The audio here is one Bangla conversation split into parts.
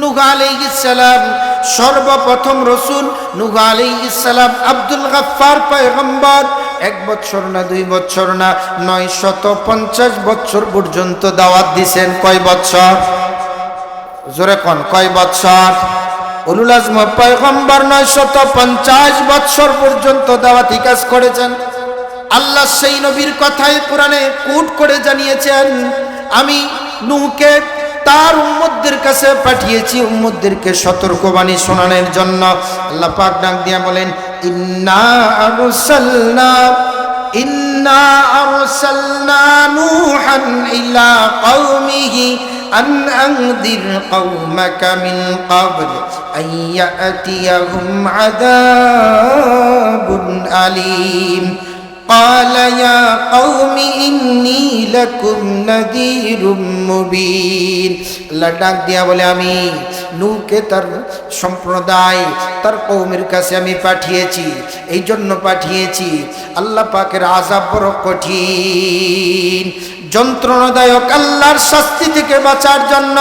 নূহ আলাইহিস সালাম, সর্বপ্রথম রসুল নূহ আলাইহিস সালাম আব্দুল গাফফার পয়গম্বর 1 বছর না 2 বছর না 950 বছর পর্যন্ত দাওয়াত দিয়েছেন। কয় বছর? জোরে কোন, কয় বছর? উলুল আজম পয়গম্বর 950 বছর পর্যন্ত দাওয়াতি কাজ করেছেন। আল্লাহ সেই নবীর কথাই কোরআনে কোট করে জানিয়েছেন, আমি নূহকে তার উম্মতদের কাছে পাঠিয়েছি উম্মতদেরকে সতর্কবাণী শোনানোর জন্য। আল্লাহ পাক ডাক দিয়া বলেন, ইন্না আরসালনা নূহান ইলা কওমিহি আন আনদির কওমাকা মিন ক্বাবল আন ইয়াতিয়াহুম আযাবুন আলীম قال يا قوم إني لكم نذير مبين। আল্লাহ ডাক দিয়া বলে, আমি নূহকে তার সম্প্রদায় তার কওমের কাছে আমি পাঠিয়েছি, এই জন্য পাঠিয়েছি আল্লাহ পাকের আযাব বড় কঠিন, যন্ত্রণাদায়ক আল্লাহর শাস্তি থেকে বাঁচার জন্য,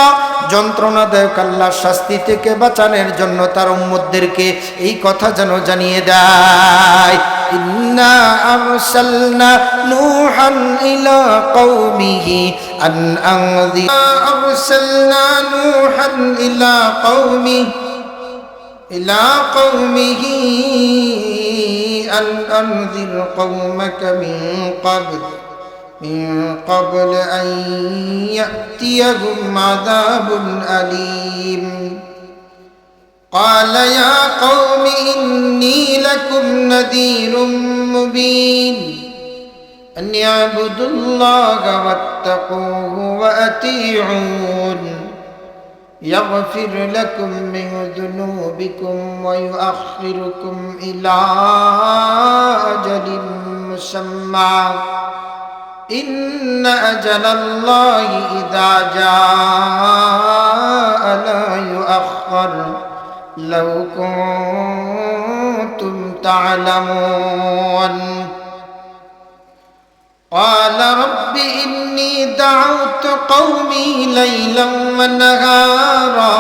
যন্ত্রণাদায়ক আল্লাহর শাস্তি থেকে বাঁচানোর জন্য তার উম্মতদেরকে এই কথা যেন জানিয়ে দেয়। ইন্না আরসালনা নূহান ইলা কওমিহি আন আনযির আরসালনা নূহান ইলা কওমিহি আন আনযির কওমাকা من قبل أن يأتيهم عذاب أليم قال يا قوم إني لكم نذير مبين أن يعبدوا الله واتقوه وأطيعون يغفر لكم من ذنوبكم ويؤخركم إلى أجل مسمى إن أجل الله إذا جاء لا يؤخر لو كنتم تعلمون قال رب إني دعوت قومي ليلا ونهارا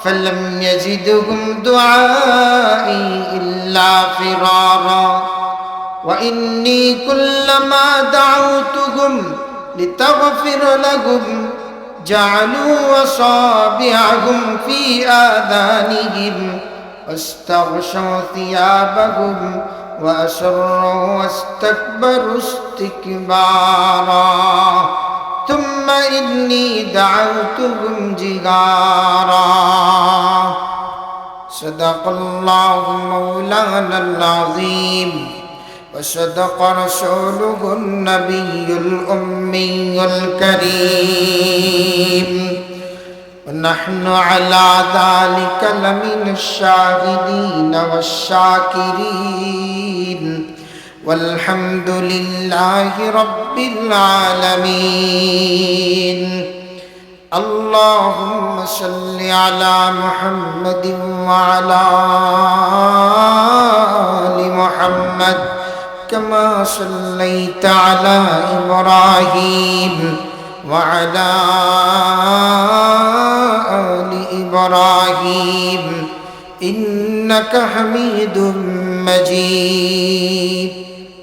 فلم يزدهم دعائي إلا فرارا وإني كلما دعوتهم لتغفر لهم جعلوا أصابعهم في آذانهم واستغشوا ثيابهم وأسروا واستكبروا استكبارا ثم إني دعوتهم جهارا صدق الله مولانا العظيم وصدق رسوله النبي الأمي الكريم ونحن على ذلك لمن الشاهدين والشاكرين والحمد لله رب العالمين اللهم صل على محمد وعلى آل محمد كما صليت على إبراهيم وعلى آل إبراهيم إنك حميد مجيد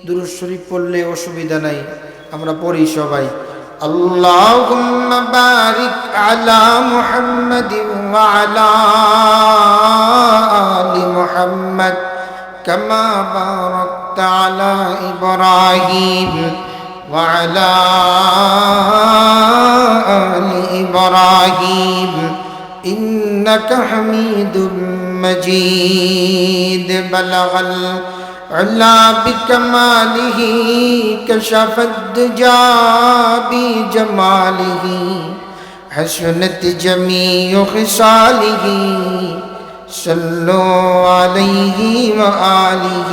দুরূদ শরীফ পড়লে অসুবিধা নাই, আমরা পড়ি সবাই। اللهم بارك على محمد وعلى آل محمد كما باركت على إبراهيم وعلى آل إبراهيم إنك حميد مجيد بلغ العلا بكماله كشف الدجى بجماله حسنت جميع خصاله صلوا عليه وآله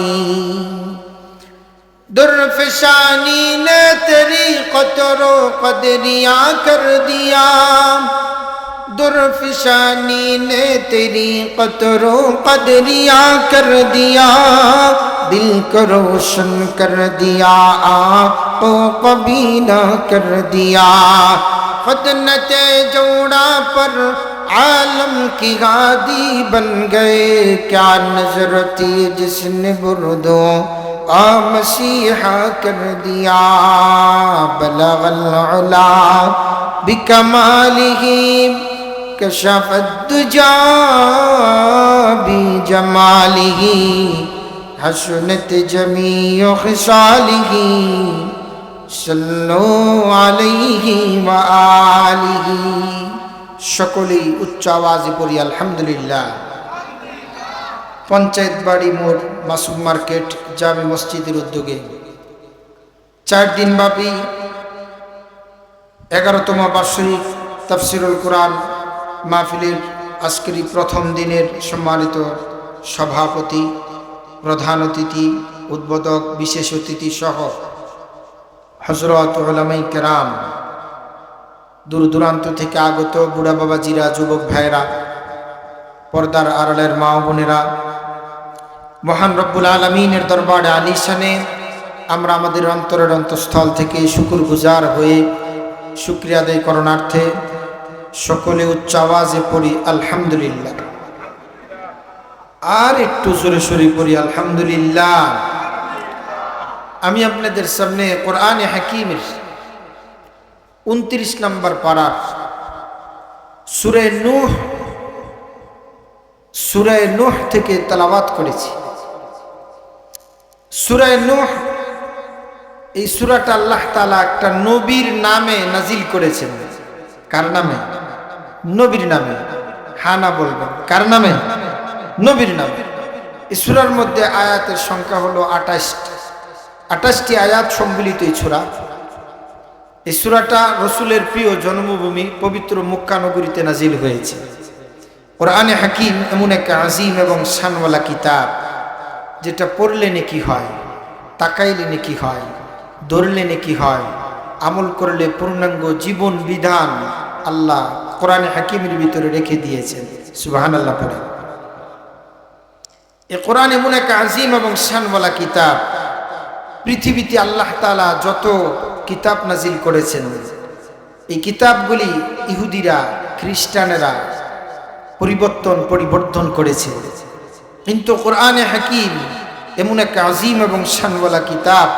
درفشانی نے تیری قطر و قدریاں کر دیا درفشانی نے تیری قطر و قدریاں کر دیا دل کو روشن کر دیا آنکھوں کو بینا کر دیا خدنت جوڑا پر आलम की गादी बन गए क्या नजर थी जिसने बुर्दो आ मसीहा कर दिया बलगल उला बिकमालिही कशफत दुजा बिजमालिही हसनत जमीउ खिसालिही सल्लु अलैहि व आलिहि। সকলেই উচ্চ আওয়াজে পড়ি আলহামদুলিল্লাহ। পঞ্চায়েত বাড়ি মোড় মাসুম মার্কেট জামে মসজিদের উদ্যোগে 4 দিনব্যাপী 11তম বার্ষিক তাফসীরুল কোরআন মাহফিলের আজকের প্রথম দিনের সম্মানিত সভাপতি, প্রধান অতিথি, উদ্বোধক, বিশেষ অতিথি সহ হযরত উলামায়ে কেরাম, দূর দূরান্ত থেকে আগত বুড়া বাবাজিরা, যুবক ভাইরা, পর্দার আড়ালের মা বোনেরা, মহান রব্বুল আলামিনের দরবারে আলিশানে আমরা আমাদের অন্তরের অন্তঃস্থল থেকে শুকরগুজার হয়ে শুকরিয়া আদায় করণার্থে সকলে উচ্চ আওয়াজে পড়ি আলহামদুলিল্লাহ। আর একটু জোরে সোরে পড়ি আলহামদুলিল্লাহ। আমি আপনাদের সামনে কোরআনে হাকিমের 29 নম্বর পারার সূরা নূহ থেকে তেলাওয়াত করেছি। সূরা নূহ, এই সূরাটা আল্লাহ তাআলা একটা নবীর নামে নাজিল করেছেন। কার নামে? নবীর নামে। হানা বলবেন, কার নামে? নবীর নামে। এই সূরার মধ্যে আয়াতের সংখ্যা হলো 28টি আয়াত সম্মিলিত এই সূরা। এই সূরাটা রাসূলের প্রিয় জন্মভূমি পবিত্র মক্কা নগরীতে নাজিল হয়েছে। কোরআনে হাকিম এমন একটা আজিম এবং শানওয়ালা কিতাব, যেটা পড়লে নেকি হয়, তাকাইলে নেকি হয়, ধরলে নেকি হয়, আমল করলে পূর্ণাঙ্গ জীবন বিধান আল্লাহ কোরআনে হাকিমের ভিতরে রেখে দিয়েছেন। সুবহানাল্লাহ পড়ে। এই কোরআন এমন একটা আজিম এবং শানওয়ালা কিতাব। পৃথিবীতে আল্লাহ তাআলা যত কিতাব নাজিল করেছেন, এই কিতাবগুলি ইহুদিরা, খ্রিস্টানেরা পরিবর্তন করেছে, কিন্তু কোরআনে হাকিম এমন একটা আজিম এবং শানওয়ালা কিতাব,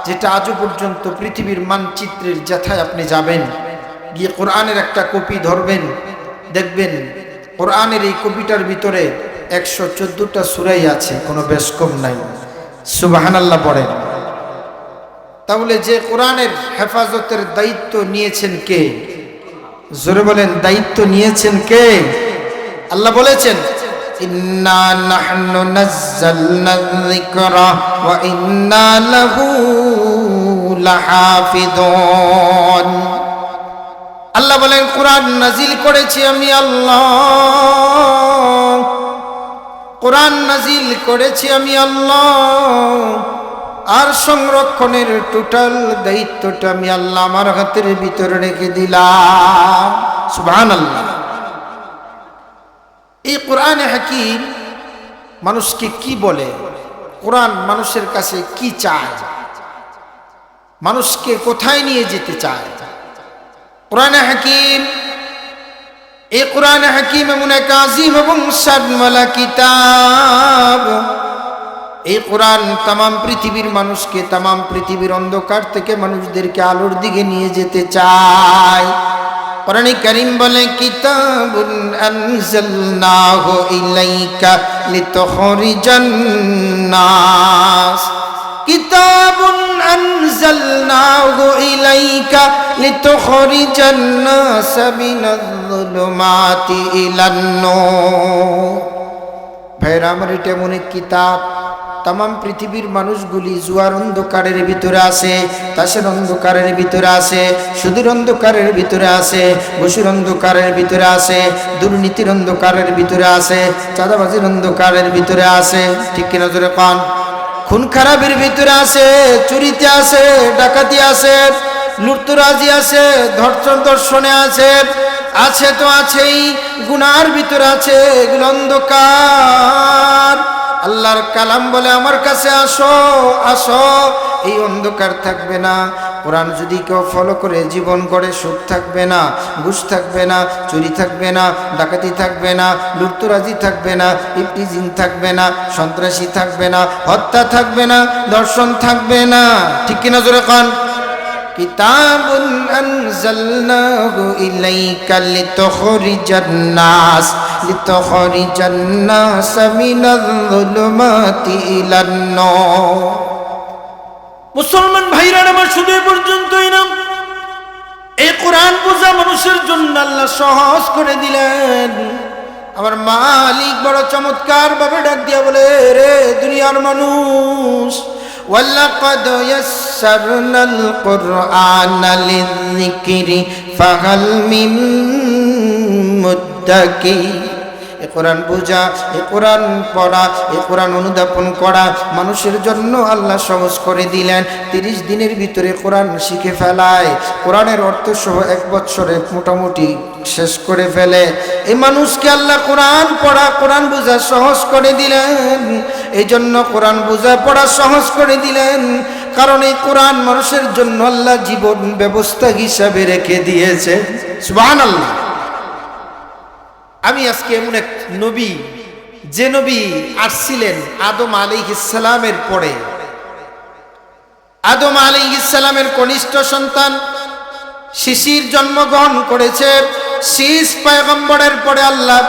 যেটা আজও পর্যন্ত পৃথিবীর মানচিত্রের যেথায় আপনি যাবেন, গিয়ে কোরআনের একটা কপি ধরবেন, দেখবেন কোরআনের এই কপিটার ভিতরে 114টা সূরাই আছে, কোনো বেশ কম নাই। সুবহানাল্লাহ পড়েন। তাহলে যে কোরআনের হেফাজতের দায়িত্ব নিয়েছেন কে? জোরে বলেন, দায়িত্ব নিয়েছেন কে? আল্লাহ বলেছেন, ইন্না নাহনু নাযালনা যিকরা ওয়া ইন্না লাহু লাহাফিযুন। আল্লাহ বলেন, কোরআন নাজিল করেছি আমি আল্লাহ, কোরআন নাজিল করেছি আমি আল্লাহ, আর সংরক্ষণের টোটাল দায়িত্বটা আমি আল্লাহ আমার হাতের ভিতরে রেখে দিলাম। সুবহানাল্লাহ। এই কোরআনে হাকিম মানুষকে কি বলে? কোরআন মানুষের কাছে কি চায়? মানুষকে কোথায় নিয়ে যেতে চায়? কোরআনে হাকিম, এই কোরআনে হাকিম এমন এক আজিম এবং শানওয়ালা কিতাব। এই কোরআন তামাম পৃথিবীর মানুষকে, তামাম পৃথিবীর অন্ধকার থেকে মানুষদেরকে আলোর দিকে নিয়ে যেতে চায়। কোরআনে কারীম বলে, কিতাবুন আনজালনাহু ইলাইকা লিতুখরিজান নাস, কিতাবুন আনজালনাহু ইলাইকা লিতুখরিজান নাস মিনাজ-যুলুমাতি ইলান-নূর। ভাইরা আমার, এটা এমন এক কিতাব, তামাম পৃথিবীর মানুষগুলি জুয়ার অন্ধকারের ভিতরে আছে, তাসের অন্ধকারের ভিতরে আছে, সুদের অন্ধকারের ভিতরে আছে, ঘুষের অন্ধকারের ভিতরে আছে, দুর্নীতির অন্ধকারের ভিতরে আছে, চাঁদাবাজির অন্ধকারের ভিতরে আছে, ঠিক কিনা জোরে পান? খুন খারাপের ভিতরে আছে, চুরিতে আছে, ডাকাতি আছে, লুটতরাজি আছে, ধর্ষণে আছে, আছে তো আছেই, গুনার ভিতরে আছে, এগুলো অন্ধকার। আল্লাহর কালাম বলে, আমার কাছে আসো, আসো, এই অন্ধকার থাকবে না। কোরআন যদি কেউ ফলো করে জীবন গড়ে, সুখ থাকবে না, ঘুষ থাকবে না, চুরি থাকবে না, ডাকাতি থাকবে না, লুটতরাজি থাকবে না, ইফটিজিং থাকবে না, সন্ত্রাসী থাকবে না, হত্যা থাকবে না, দর্শন থাকবে না। ঠিক কিনা জোরে কোন? কিতাবুন আনজালনাহু ইলাইকা লিতুখরিজান নাস মিনায-যুলুমাতি ইলান-নূর। মুসলমান ভাইরা আমার শুধু এ পর্যন্তই না, এই কোরআন বোঝা মানুষের জন্য আল্লাহ সহজ করে দিলেন। আমার মালিক বড় চমৎকার ভাবে ডাক দিয়া বলে, রে দুনিয়ার মানুষ, ওয়ালাকাদ ইয়াসসারনাল কুরআনা লিয-যিকরি ফাহাল মিন মুদ্দাকির। এ কোরআন বোঝা, এ কোরআন পড়া, এ কোরআন অনুধাবন করা মানুষের জন্য আল্লাহ সহজ করে দিলেন। 30 দিনের ভিতরে কোরআন শিখে ফেলায়, কোরআনের অর্থ সহ 1 বছরে মোটামুটি শেষ করে ফেলে। এই মানুষকে আল্লাহ কোরআন পড়া, কোরআন বোঝা সহজ করে দিলেন। এই জন্য কোরআন বোঝা পড়া সহজ করে দিলেন, কারণ এই কোরআন মানুষের জন্য আল্লাহ জীবন ব্যবস্থা হিসাবে রেখে দিয়েছে। সুবহানাল্লাহ। আমি আজকে এমন এক নবী, যে নবী আসছিলেন আদম আলাইহিস সালামের পরে, আদম আলাইহিস সালামের কনিষ্ঠ সন্তান শিশির জন্মগ্রহণ করেছে। শীষ পয়গম্বরের পরে আল্লাহ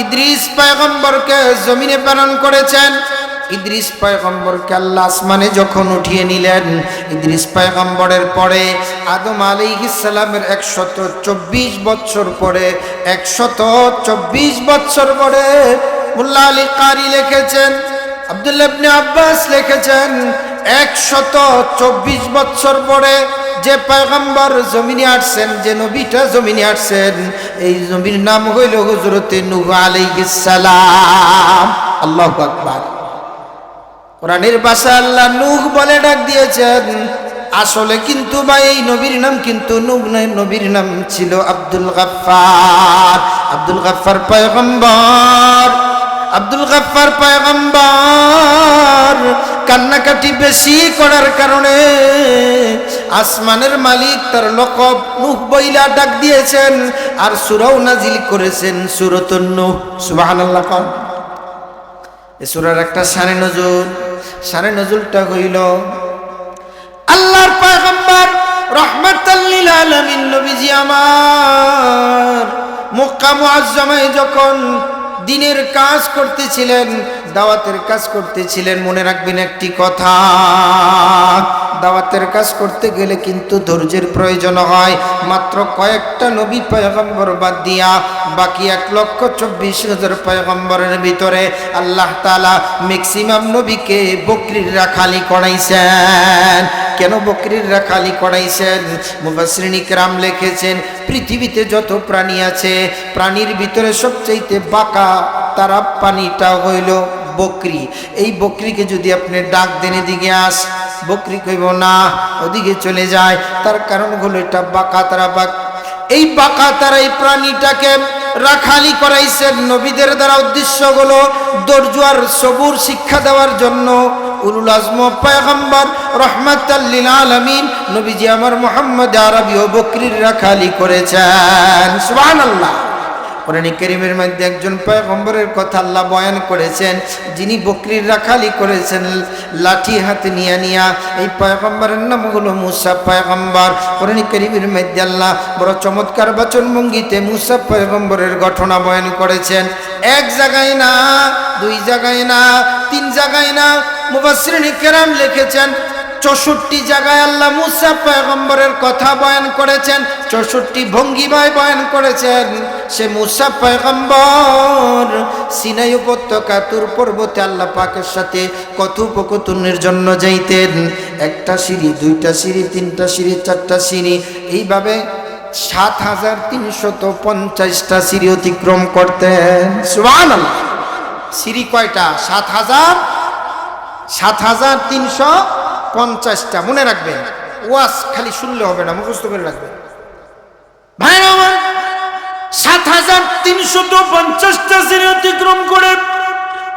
ইদ্রিস পয়গম্বরকে জমিনে প্রেরণ করেছেন। ইদ্রিস পয়গম্বরকে আল্লাহ আসমানে যখন উঠিয়ে নিলেন, ইদ্রিস পয়গম্বরের পরে আদম আলাইহিস সালামের 124 বছর পরে, 124 বছর পরে মুল্লা আলী কারি লিখেছেন, আব্দুল্লাহ ইবনে আব্বাস লিখেছেন, 124 বছর পরে যে পয়গম্বর জমিনে আসছেন, যে নবীটা জমিনে আসছেন, এই নবীর নাম হইল হযরতে নূহ আলাইহিস সালাম। আল্লাহু আকবার। কোরআনের ভাষা আল্লাহ নূহ বলে ডাক দিয়েছেন, আসলে কিন্তু ভাই এই নবীর নাম কিন্তু নূহ নয়, নবীর নাম ছিল আব্দুল গাফফার। আব্দুল গাফফার পয়গম্বর, আব্দুল গাফফার পয়গম্বর কান্নাকাটি বেশি করার কারণে আসমানের মালিক তার লকব নূহ বইলা ডাক দিয়েছেন, আর সূরাও নাজিল করেছেন, সূরাতুন নূহ। সুবহানাল্লাহ। এই সূরার একটা শানে নজুল, শানে নজুলটা হইল আল্লাহর পয়গম্বর রাহমাতাল লিল আলামিন নবীজি আমার মক্কা মুআজ্জামায় যখন দিনের কাজ করতেছিলেন, দাওয়াতের কাজ করতেছিলেন। মনে রাখবেন একটি কথা, দাওয়াতের কাজ করতে গেলে কিন্তু ধৈর্যের প্রয়োজন হয়। মাত্র কয়েকটা নবী পয়গম্বর বাদ দিয়া বাকি 1,24,000 পয়গম্বরের ভিতরে আল্লাহ তাআলা ম্যাক্সিমাম নবীকে বকরির রাখালি করাইছেন। কেন বকরির রাখালি করাইছেন? মুফাসসিরিন ইকরাম লিখেছেন, পৃথিবীতে যত প্রাণী আছে, প্রাণীর ভিতরে সবচেয়ে বাঁকা তারা প্রাণীটা হইল বকরি। এই বকরিকে যদি আপনি ডাক দেন এদিকে আস, বকরি কইব না, ওদিকে চলে যায়। তার কারণ হলো এটা বাঁকা তারা। এই বাঁকা তারা এই প্রাণীটাকে রাখালি করাইছেন নবীদের দ্বারা। উদ্দেশ্য হলো ধৈর্য আর সবুর শিক্ষা দেওয়ার জন্য। উলুল আজম পয়গম্বর রাহমাতাল লিল আলামিন নবীজি আমার মুহাম্মদ আরবী ও বকরির রাখালি করেছেন। সুবহানাল্লাহ। কোরআন কারীমের মধ্যে একজন পয়গম্বরের কথা আল্লাহ বয়ান করেছেন, যিনি বকরির রাখালি করেছেন লাঠি হাতে নিয়া। এই পয়গম্বরের নাম হলো মূসা পয়গম্বর। কোরআন কারীমের মধ্যে আল্লাহ বড় চমৎকার বচন ভঙ্গিতে মূসা পয়গম্বরের ঘটনা বয়ান করেছেন। এক জায়গায় না, 2 জায়গায় না, 3 জায়গায় না, মুফাসসিরিন ইকরাম লিখেছেন 64 জায়গায় আল্লাহ মূসা পয়গম্বরের কথা বয়ান করেছেন, 64 ভঙ্গিমায় বয়ান করেছেন। সে মূসা পয়গম্বর সিনাই উপত্যকা তুর পর্বতে আল্লাহ পাকের সাথে কথোপকথনের জন্য যাইতেন। 1টা সিঁড়ি, 2টা সিঁড়ি, 3টা সিঁড়ি, 4টা সিঁড়ি, এইভাবে 7350টা সিঁড়ি অতিক্রম করতেন। সুবহানাল্লাহ। সিঁড়ি কয়টা? 7350টা। মনে রাখবেন, ওয়াজ খালি শুনলে হবে না, মুখস্থ করে রাখবেন। ভাই আমার 7350টা সিঁড়ি অতিক্রম করে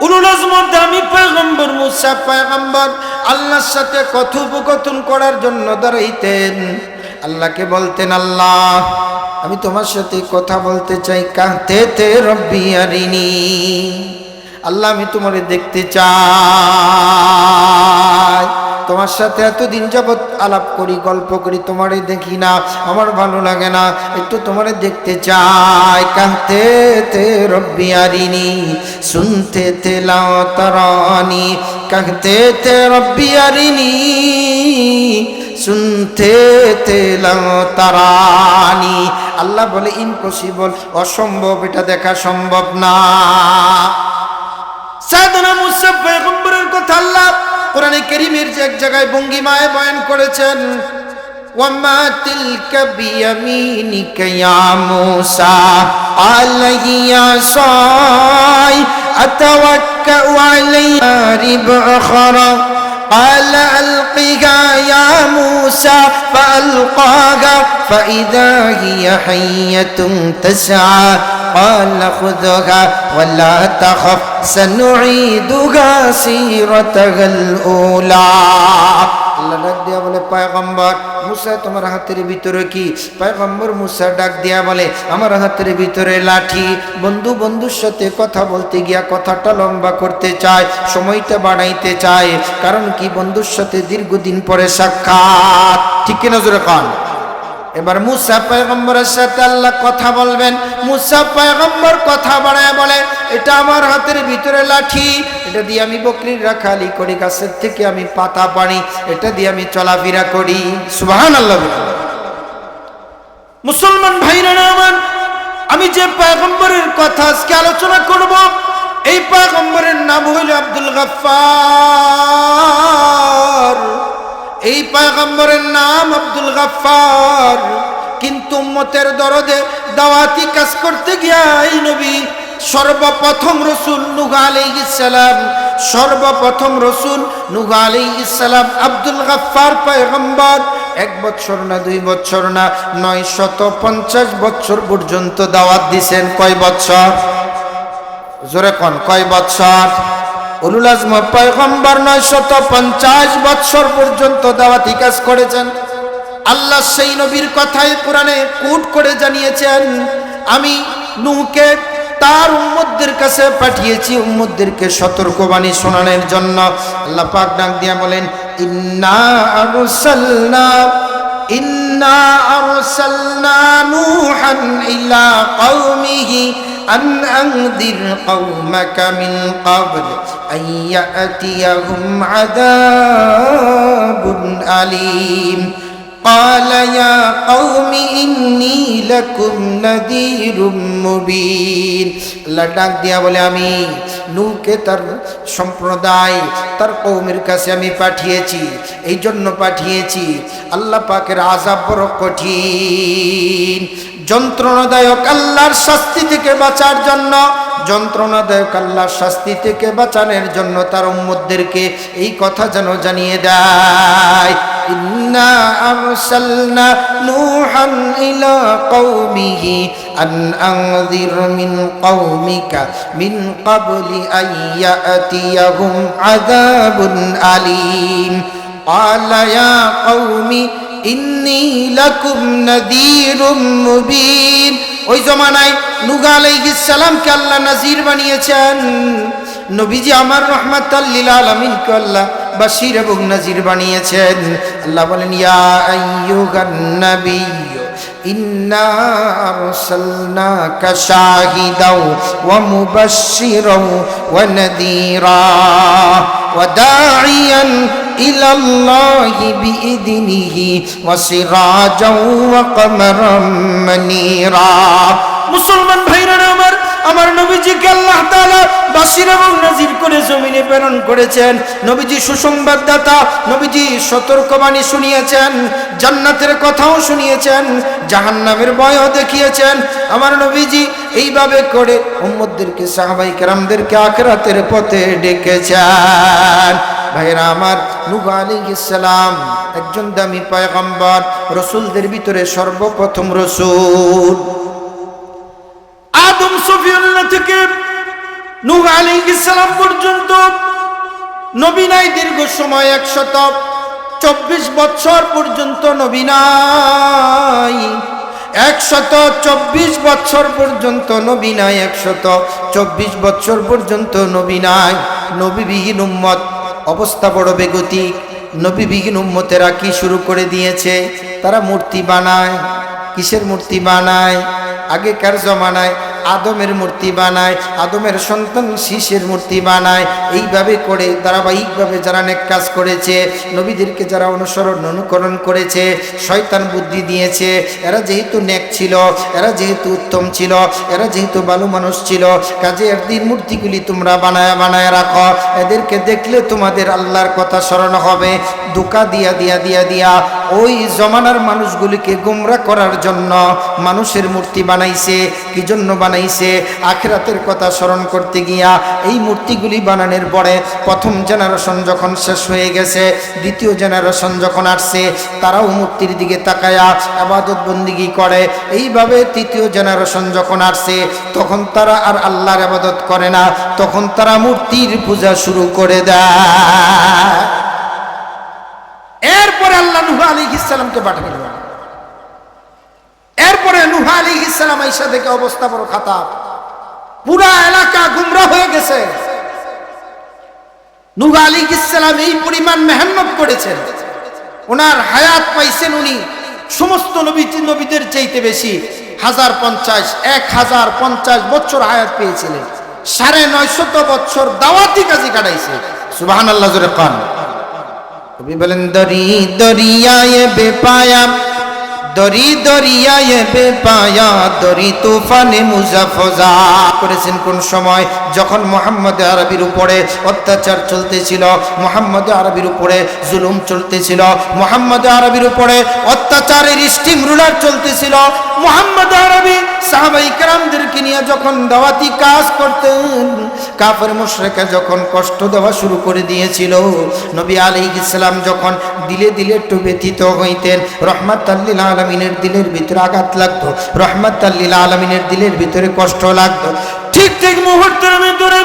উলুল আজমের দামি পয়গম্বর মুসা পয়গম্বর আল্লাহর সাথে কথোপকথন করার জন্য দাঁড়াইতেন। আল্লাহকে বলতেন, আল্লাহ আমি তোমার সাথে কথা বলতে চাই। কাহতে তে রব্বি আরিনি, আল্লাহ আমি তোমারে দেখতে চাই। তোমার সাথে এতদিন যাবৎ আলাপ করি, গল্প করি, তোমারে দেখি না, আমার ভালো লাগে না, একটু তোমারে দেখতে চাই। কাহতে তে রব্বি আরিনি, শুনতে তে লাও তারানি। কাহতে তে রব্বি আরিনি, শুনতে তে লাও তারানি। আল্লাহ বলে ইম্পসিবল, অসম্ভব, এটা দেখা সম্ভব না। সাইয়েদনা মুসা পয়গম্বরের কথা আল্লাহ কোরআনে কারীমের যে এক জায়গায় ভঙ্গিমায় বয়ান করেছেন, ওয়ামা তিলকা বিয়ামিনিকা ইয়া মুসা আলাইয়া সাই আতাওয়াক্কাউ আলাইহা রিবখরা قال ألقها يا موسى فألقاها فإذا هي حية تسعى قال خذها ولا تخف سنعيدها سيرتها الأولى আল্লাহ ডাক দিয়া বলে, পয়গম্বর মুসা তোমার হাতের ভিতরে কি? পয়গম্বর মুসা ডাক দিয়া বলে, আমার হাতের ভিতরে লাঠি। বন্ধুর সাথে কথা বলতে গিয়া কথাটা লম্বা করতে চায়, সময়টা বাড়াইতে চায়। কারণ কি, বন্ধুর সাথে দীর্ঘদিন পরে সাক্ষাৎ। ঠিক কিনা জোরে কান। এবার মুসা পয়গম্বরের সাথে আল্লাহ কথা বলবেন। মুসা পয়গম্বর কথা বাড়ায় বলে, এটা আমার হাতের ভিতরে লাঠি, এটা দিয়ে আমি বকরির রাখালি করি, গাছের থেকে আমি পাতা পানি, এটা দিয়ে আমি চলাফেরা করি। সুবহানাল্লাহ। মুসলমান ভাইরা আমার, আমি যে পয়গম্বরের কথা আজকে আলোচনা করব, এই পয়গম্বরের নাম হইল আব্দুল গাফফার। এই পয়গম্বরের নাম আব্দুল গাফফার। কিন্তু উম্মতের দরদে দাওয়াতি কাজ করতে গিয়া এই নবী সর্বপ্রথম রসুল নূহ আলাইহিস সালাম, সর্বপ্রথম রসুল নূহ আলাইহিস সালাম আব্দুল গাফফার পয়গম্বর 1 বছর না 2 বছর না 950 বছর পর্যন্ত দাওয়াত দিয়েছেন। কয় বছর? জোরে কোন, কয় বছর? উলুল আজম পয়গম্বর 950 বছর পর্যন্ত দাওয়াতি কাজ করেছেন। আল্লাহ সেই নবীর কথাই কোরআনে কোট করে জানিয়েছেন, আমি নূহকে তার উম্মতদের কাছে পাঠিয়েছি, উম্মতদেরকে সতর্কবাণী শোনানোর জন্য। আল্লাহ পাক ডাক দিয়া বলেন, ইন্না আরসালনা নূহান ইলা কওমিহি أن أنذر قومك من قبل أن يأتيهم عذاب أليم قال يا قوم إني لكم نذير مبين আল্লাহ ডাক দিয়া বলে, আমি নূহকে তার সম্প্রদায়, তার কওমের কাছে আমি পাঠিয়েছি। এই জন্য পাঠিয়েছি, আল্লাহ পাকের আযাব বড় কঠিন, যন্ত্রণাদায়ক, আল্লাহর শাস্তি থেকে বাঁচার জন্য, যন্ত্রণাদায়ক আল্লাহর শাস্তি থেকে বাঁচানোর জন্য তার উম্মতদেরকে এই কথা যেন জানিয়ে দেয়। ইন্না আরসালনা নূহান ইলা কওমিহি আন আনযির মিন কওমিকা মিন ক্বাবলি আন ইয়াতিয়াহুম আযাবুন আলীম ক্বালা ইয়া কওমি ইন্নী লাকুম নাযীরুম মুবিন। ওই জমানায় নূহ আলাইহিস সালামকে আল্লাহ নাযীর বানিয়েছেন। নবীজি আমার রাহমাতাল লিল আলামিনকে আল্লাহ বাশীর এবং নাযীর বানিয়েছেন। আল্লাহ বলেন, ইয়া আইয়ুহান নাবিয়্যু ইন্না আরসালনাকা শাহিদাও ওয়া মুবাশশিরাও ওয়া নাযীরা ওয়া দাঈয়ান إلى الله بإذنه وسراجا وقمرا منيرا। মুসলমান ভাইরা আমার নবীজিকে আল্লাহ তাআলা বাশীর এবং নাযীর করে জমিনে প্রেরণ করেছেন। নবীজি সুসংবাদদাতা, নবীজি সতর্কবাণী শুনিয়েছেন, জান্নাতের কথাও শুনিয়েছেন, জাহান্নামের ভয়ও দেখিয়েছেন। আমার নবীজি এইভাবে করে উম্মতদেরকে, সাহাবায়ে কেরামদেরকে আখিরাতের পথে ডেকেছেন। ভাইরা আমার, নূহ আলাইহিস সালাম একজন দামি পয়গম্বর, রাসূলদের ভিতরে সর্বপ্রথম রাসূল। আদম সফিউল্লাহ থেকে নূহ আলাইহিস সালাম পর্যন্ত নবী নাই, দীর্ঘ সময় 124 বছর পর্যন্ত নবী নাই। 124 বছর পর্যন্ত নবী নাই, 124 বছর পর্যন্ত নবী নাই। নবীবিহীন উম্মত অবস্থা বড় বেগতিক। নবীবিহীন উম্মতেরা কি শুরু করে দিয়েছে? তারা মূর্তি বানায়। কিসের মূর্তি বানায়? আগেকার জমানায় আদমের মূর্তি বানায়, আদমের সন্তান শীষের মূর্তি বানায়। এইভাবে করে ধারাবাহিকভাবে যারা নেক কাজ করেছে, নবীদেরকে যারা অনুকরণ করেছে, শয়তান বুদ্ধি দিয়েছে। এরা যেহেতু নেক ছিল, এরা যেহেতু উত্তম ছিল, এরা যেহেতু ভালো মানুষ ছিল, কাজে একদিন মূর্তিগুলি তোমরা বানায় রাখো। এদেরকে দেখলে তোমাদের আল্লাহর কথা স্মরণ হবে। ধোঁকা দিয়া ওই জমানার মানুষগুলিকে গোমরা করার জন্য মানুষের মূর্তি বানাইছে। কি জন্য বানাইছে? আখিরাতের কথা স্মরণ করতে গিয়া। এই মূর্তিগুলি বানানোর পরে প্রথম জেনারেশন যখন শেষ হয়ে গেছে, দ্বিতীয় জেনারেশন যখন আসছে, তারাও মূর্তির দিকে তাকায়া ইবাদত বন্দেগী করে। এইভাবে তৃতীয় জেনারেশন যখন আসছে, তখন তারা আর আল্লাহর ইবাদত করে না, তখন তারা মূর্তির পূজা শুরু করে দেয়। এরপরে আল্লাহ নূহ আলাইহিস সালামকে পাঠালেন। এরপরে নূহ আলাইহিস সালাম আইসা দেখে অবস্থা বড় খারাপ, পুরা এলাকা গুমরাহ হয়ে গেছে। নূহ আলাইহিস সালাম এই পরিমাণ মেহনত করেছেন, ওনার হায়াত পাইছেন উনি সমস্ত নবীদের চাইতে বেশি। 1050 বছর হায়াত পেয়েছিলেন। 950 বছর দাওয়াতি কাজে কাটাইছে। সুবহানাল্লাহ জোরে কান। কবি বলেন দরিয়ায়ে বেপায়া, দরিয়ায়ে বেপায়া, দরি তুফানে মুজাফফা করেছেন কোন সময়? যখন মুহাম্মদ আরবির উপরে অত্যাচার চলতেছিল, মুহাম্মদ আরবির উপরে জুলুম চলতেছিল, মুহাম্মদ আরবির উপরে অত্যাচারের স্টিম রুলার চলতেছিল। মুহাম্মদ আরবি সাহাবায়ে কেরামদেরকে নিয়ে যখন দাওয়াতি কাজ করতেন, কাফের মুশরিকরা যখন কষ্ট দেওয়া শুরু করে দিয়েছিল, নবী আলাইহিস সালাম যখন দিলে একটু ব্যথিত হইতেন, রহমাতাল লিল আলামিনের দিলের ভিতরে আঘাত লাগতো, রহমাতাল লিল আলামিনের দিলের ভিতরে কষ্ট লাগতো। ঠিক মুহূর্তের ভিতরে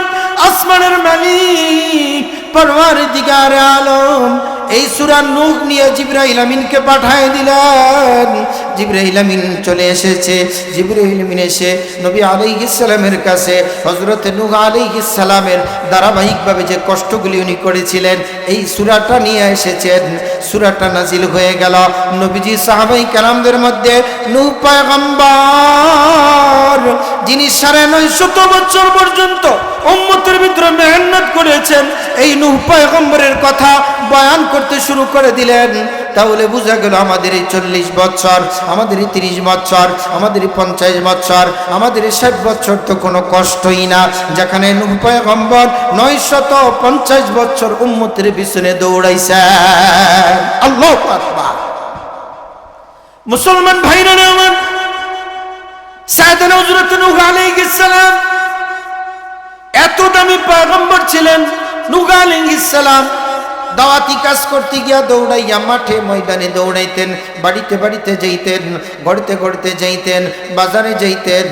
আসমানের মালিক পরওয়ারদিগার আলম এই সূরা নূহ নিয়ে জিবরাইল আমিনকে পাঠিয়ে দিলেন। জিবরাইল আমিন চলে এসেছে। জিবরাইল আমিন এসে নবী আলাইহিস সালামের কাছে হযরত নূহ আলাইহিস সালামের ধারাবাহিকভাবে যে কষ্টগুলি উনি করেছিলেন, এই সূরাটা নিয়ে এসেছেন। সূরাটা নাজিল হয়ে গেল। নবীজি সাহাবায়ে কেরামদের মধ্যে নূহ পয়গম্বর, যিনি 950 বছর পর্যন্ত উম্মতের ভিতরে মেহনত করেছেন, এই নূহ পয়গম্বরের কথা বয়ান করতে শুরু করে দিলেন। তাহলে বোঝা গেল আমাদের এই 40 বছর, আমাদের এই 30 বছর, আমাদের এই 50 বছর, আমাদের এই 60 বছর তো কোনো কষ্টই না, যেখানে নূহ পয়গম্বর 950 বছর উম্মতের পিছনে দৌড়াইছেন। আল্লাহু আকবার। মুসলমান ভাইরা আমার, সাইয়েদনা হযরত নূহ আলাইহিস সালাম এত দামি পয়গম্বর ছিলেন। নূহ আলাইহিস সালাম দাওয়াতি কাজ করতে গিয়া দৌড়াইয়া মাঠে ময়দানে দৌড়াইতেন, বাড়িতে যাইতেন, ঘরতে যাইতেন, বাজারে যাইতেন।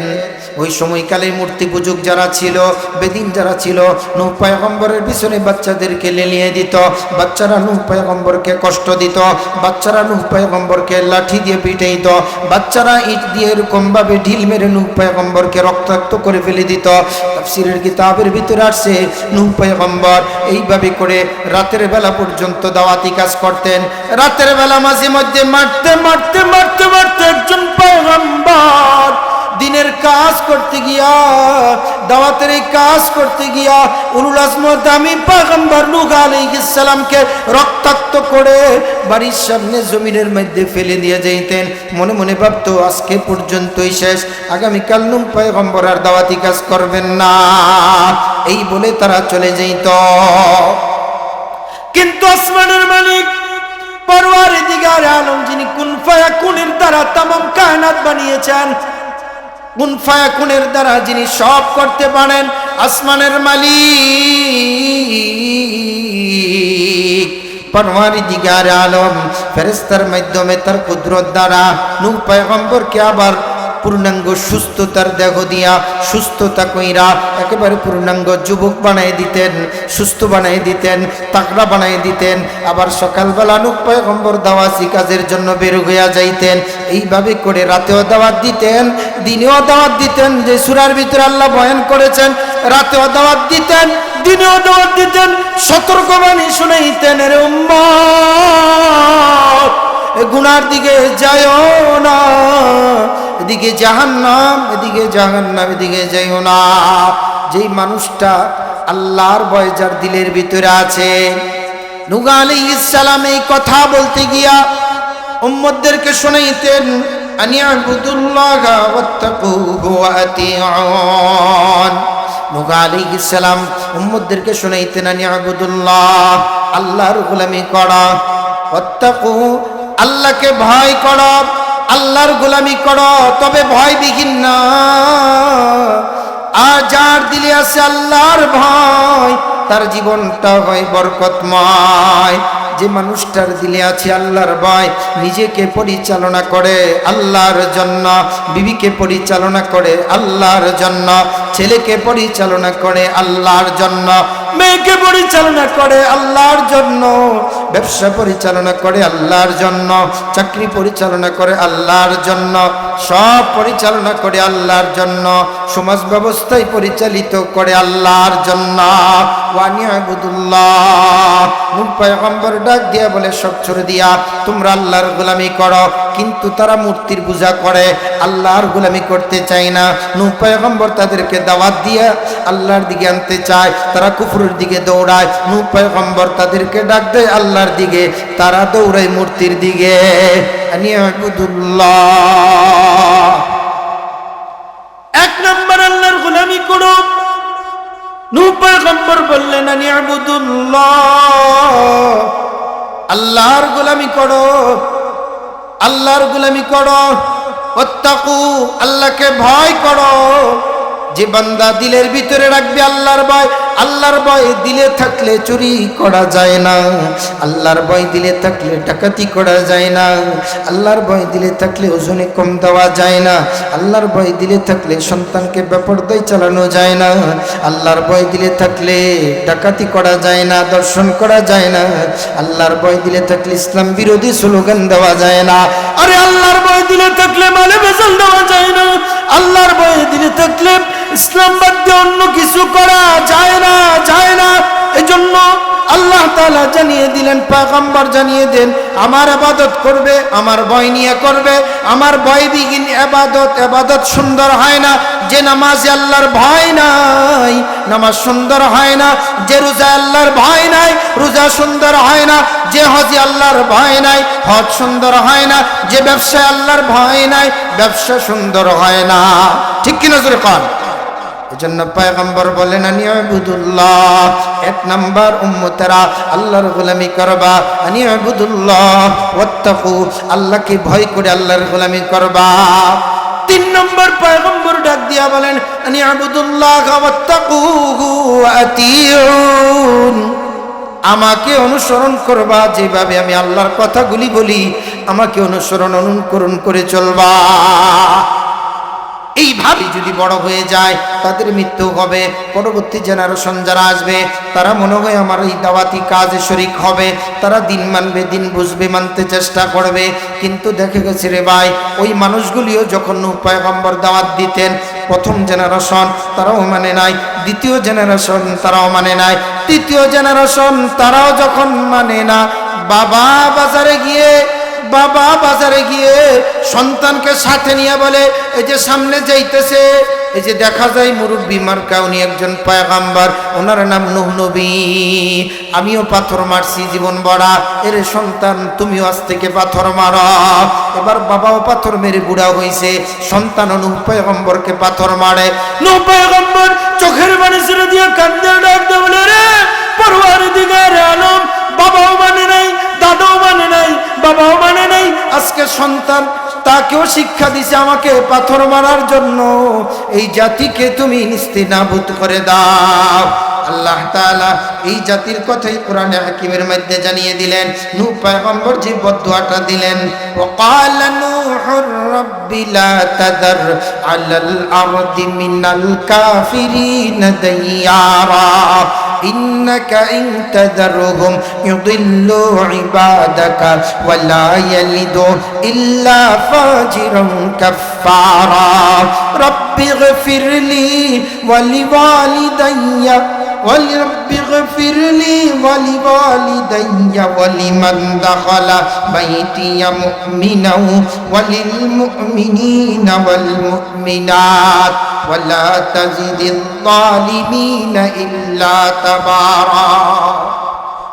ওই সময়কালে মূর্তি পূজক যারা ছিল, বেদিন যারা ছিল, নূহ পয়গম্বরের পিছনে বাচ্চাদেরকে লেলিয়ে দিত। বাচ্চারা নূহ পয়গম্বরকে কষ্ট দিত, বাচ্চারা নূহ পয়গম্বরকে লাঠি দিয়ে পিটাইত, বাচ্চারা ইট দিয়ে এরকম ভাবে ঢিল মেরে নূহ পয়গম্বরকে রক্তাক্ত করে ফেলে দিত। তাফসীরের কিতাবের ভিতরে আসছে নূহ পয়গম্বর এইভাবে করে রাতের বেলা পর্যন্ত দাওয়াতি কাজ করতেন। রাতের বেলা মাঝে মধ্যে মারতে একজন পয়গম্বর দিনের কাজ করতে গিয়া, দাওয়াতের এই কাজ করতে গিয়া উলুল আজম দামি পয়গম্বর নূহ আলাইহিস সালামকে রক্তাক্ত করে বাড়ির সামনে জমিনের মধ্যে ফেলে দিয়ে যাইতেন। মনে মনে ভাবতো আজকে পর্যন্তই শেষ, আগামীকাল নূহ পয়গম্বর আর দাওয়াতি কাজ করবেন না, এই বলে তারা চলে যাইত। কিন্তু আসমানের মালিক পরওয়ারদিগার আলম, যিনি কুন ফায়াকুনের দ্বারা तमाम কায়নাত বানিয়েছেন, কুন ফায়াকুনের দ্বারা যিনি সব করতে পারেন, আসমানের মালিক পরওয়ারদিগার আলম ফেরেশতার মাধ্যমে তার কুদরত দ্বারা নূহ পয়গম্বরকে আবার পূর্ণাঙ্গ সুস্থতার দেহ দিয়া সুস্থতা কইরা একেবারে পূর্ণাঙ্গ যুবক বানাই দিতেন, সুস্থ বানাই দিতেন, তাকড়া বানাই দিতেন। আবার সকালবেলা নূহ পয়গম্বর দাওয়াতি কাজের জন্য বের হইয়া যাইতেন। এইভাবে করে রাতেও দাওয়াত দিতেন, দিনেও দাওয়াত দিতেন। যে সূরার ভিতরে আল্লাহ বয়ান করেছেন, রাতেও দাওয়াত দিতেন, দিনেও দাওয়াত দিতেন, সতর্কবাণী শুনাইতেন, রে উম্মত গুনার দিকে যাইও না, এদিকে জাহান্নাম, এদিকে জাহান্নাম, এদিকে যাইও না। যেই মানুষটা আল্লাহর ভয় যার দিলের ভিতরে আছে, নূহ আলাইহিস সালাম এই কথা বলতে গিয়া উম্মতদেরকে শোনাইতেন, আনিয়াবুদুল্লাহা ওয়াত্তাকুহু ওয়া আতিউন। নূহ আলাইহিস সালাম উম্মতদেরকে শোনাইতেন, আনিয়াবুদুল্লাহ, আল্লাহর গোলামি করা, ওয়াত্তাকু, আল্লাহকে ভয় করো, আল্লাহর গোলামি করো, তবে ভয় বিঘিন না। আর যার দিলে আছে আল্লাহর ভয়, তার জীবনটা হয় বরকতময়। যে মানুষটার দিলে আছে আল্লাহর ভয়, নিজেকে পরিচালনা করে আল্লাহর জন্য, বিবিকে পরিচালনা করে আল্লাহর জন্য, ছেলেকে পরিচালনা করে আল্লাহর জন্য, মেয়েকে পরিচালনা করে আল্লাহর জন্য, ব্যবসা পরিচালনা করে আল্লাহর জন্য, চাকরি পরিচালনা করে আল্লাহর জন্য, সব পরিচালনা করে আল্লাহর জন্য, সমাজ ব্যবস্থায় পরিচালিত করে আল্লাহর জন্য। ওয়ানিয়াবুদুল্লাহ, নূহ পয়গম্বর ডাক দিয়া বলে, সব ছেড়ে দিয়া তোমরা আল্লাহর গোলামি করো। কিন্তু তারা মূর্তির পূজা করে, আল্লাহর গোলামি করতে চায় না। নূহ পয়গম্বর তাদেরকে দাওয়াত দিয়ে আল্লাহর দিকে আনতে চায়, তারা কুফরের দিকে দৌড়ায়। নূহ পয়গম্বর তাদেরকে ডাক দেয় আল্লাহর দিকে, তারা দৌড়ায় মূর্তির দিকে। আনিয়াবুদুল্লাহ, এক নম্বর আল্লাহর গোলামি করো। নূহ পয়গম্বর বললেন, আনিয়াবুদুল্লাহ, আল্লাহর গোলামি করো, আল্লাহর গোলামি করো, ওয়াত্তাকু, আল্লাহকে ভয় করো। যে বান্দা দিলের ভিতরে রাখবে আল্লাহর ভয়, আল্লাহর ভয় দিলে থাকলে চুরি করা যায় না, আল্লাহর ভয় দিলে থাকলে ডাকাতি করা যায় না, আল্লাহর ভয় দিলে থাকলে ওজনে কম দেওয়া যায় না, আল্লাহর ভয় দিলে থাকলে সন্তানকে বেপরদায় চালানো যায় না, আল্লাহর ভয় দিলে থাকলে ডাকাতি করা যায় না, দর্শন করা যায় না, আল্লাহর ভয় দিলে থাকলে ইসলাম বিরোধী স্লোগান দেওয়া যায় না। আরে আল্লাহর ভয় দিলে থাকলে মালে বেজাল দেওয়া যায় না, আল্লাহর ভয় দিলে থাকলে ইসলাম বাদ দিয়ে অন্য কিছু করা যায় না, যায় না। এজন্য আল্লাহ তাআলা জানিয়ে দিলেন, পয়গম্বর জানিয়ে দেন, আমার ইবাদত করবে, আমার ভয় নিয়ে করবে, আমার ভয় বিহীন ইবাদত, ইবাদত সুন্দর হয় না। যে নামাজে আল্লাহর ভয় নাই, নামাজ সুন্দর হয় না। যে রোজা আল্লাহর ভয় নাই, রোজা সুন্দর হয় না। যে হজে আল্লাহর ভয় নাই, হজ সুন্দর হয় না। যে ব্যবসায় আল্লাহর ভয় নাই, ব্যবসা সুন্দর হয় না। ঠিক কিনা জোরে কোন? এজন্য পয়গম্বর বলেন, আনিয়াবুদুল্লাহ, এক নাম্বার উম্মতেরা আল্লাহর গোলামি করবা, আনিয়াবুদুল্লাহ ওয়াত্তাকু, আল্লাহকে ভয় করে আল্লাহর গোলামি করবা। তিন নম্বর পয়গম্বর ডাক দিয়া বলেন, আনিয়াবুদুল্লাহ ওয়াত্তাকুহু ওয়া আতিউন, আমাকে অনুসরণ করবা, যেভাবে আমি আল্লাহর কথাগুলি বলি আমাকে অনুসরণ অনুকরণ করে চলবা। এইভাবে যদি বড় হয়ে যায় তাদের মৃত্যু হবে। পরবর্তী জেনারেশন যারা আসবে তারা মনে হয় আমার এই দাওয়াতি কাজে শরীক হবে, তারা দিন মানবে, দিন বুঝবে, মানতে চেষ্টা করবে। কিন্তু দেখে গেছে রে ভাই, ওই মানুষগুলিও যখন নূহ পয়গম্বর দাওয়াত দিতেন, প্রথম জেনারেশন তারাও মানে নাই, দ্বিতীয় জেনারেশন তারাও মানে নাই, তৃতীয় জেনারেশন তারাও যখন মানে না, বাবা বাজারে গিয়ে সন্তানকে সাথে নিয়ে বলে, এই যে সামনে যাইতেছে, এই যে দেখা যায় মুরব্বী মার্কা, উনি একজন পয়গম্বর, ওনার নাম নূহ নবী, আমিও পাথর মারছি জীবন বড়া, এর সন্তান তুমিও আজ থেকে পাথর মারো। এবার বাবাও পাথর মেরে বুড়া হইছে, সন্তানও নূহ পয়গম্বরকে পাথর মারে। নূহ পয়গম্বর চোখের পানি ছেড়ে দিয়ে কাঁদতে ডাকতে বলে, রে পরওয়ারদিগার আলম, বাবাও মানে নাই, দাদাও মানে নাই, বাবাও মানে নাই, আজকে সন্তান তাকেও শিক্ষা দিছে আমাকে পাথর মারার জন্য, এই জাতিকে তুমি নিস্তিনাবুদ করে দাও। আল্লাহ তাআলা এই জাতির কথাই কোরআনে হাকিমের মধ্যে জানিয়ে দিলেন। নূহ পয়গম্বর যে বদদুয়াটা দিলেন, ওয়াকালা নূহুর রাব্বি লা তাদার আলাল আরদি মিনাল কাফিরিন দাইয়ারা ইন্নাকা ইন তাদারহুম ইউদিল্লু ইবাদাকা ওয়ালা ইয়ালিদু ইল্লা ফাজিরান কাফফারা রব্বিগফিরলি ওয়ালিওয়ালিদাইয়া ولرب اغفر لي ولوالدي ولمن دخل بيتي مؤمنا وللمؤمنين والمؤمنات ولا تزد الظالمين إلا تبارا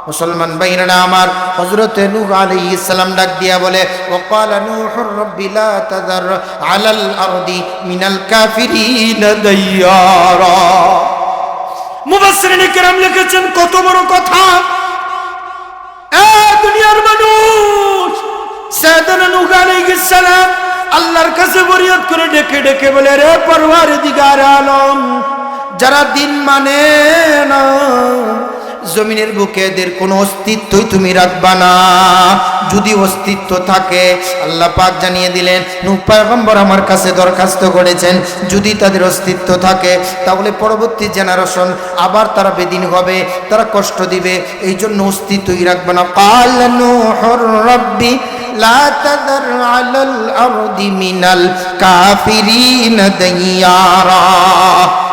মুসলমান ভাইরা আমার, হযরত নূহ আলাইহিস সালাম ডাক দিয়া বলে, ওয়াকালা নূহুর রাব্বি লা তাযার আলাল আরদি মিনাল কাফিরিন দাইয়ারা। মুফাসসিরিনে কেরাম লিখেছেন কত বড় কথা। দুনিয়ার মানুষ সাইয়েদনা নূহ আলাইহিস সালাম আল্লাহর কাছে ফরিয়াদ করে ডেকে ডেকে বলে, রে পরওয়ারদিগার আলম, যারা দিন মানে না, জমিনের বুকে এদের কোনো অস্তিত্বই তুমি রাখবা না। যদি অস্তিত্ব থাকে, আল্লাহ পাক জানিয়ে দিলেন, নূহ পয়গম্বর আমার কাছে দরখাস্ত করেছেন, যদি তাদের অস্তিত্ব থাকে তাহলে পরবর্তী জেনারেশন আবার তারা বেদিন হবে, তারা কষ্ট দিবে, এই জন্য অস্তিত্বই রাখবে না। কাল নূহুর রাব্বি লা তাদার আলাল আরদি মিনাল কাফিরিন দাইয়ারা,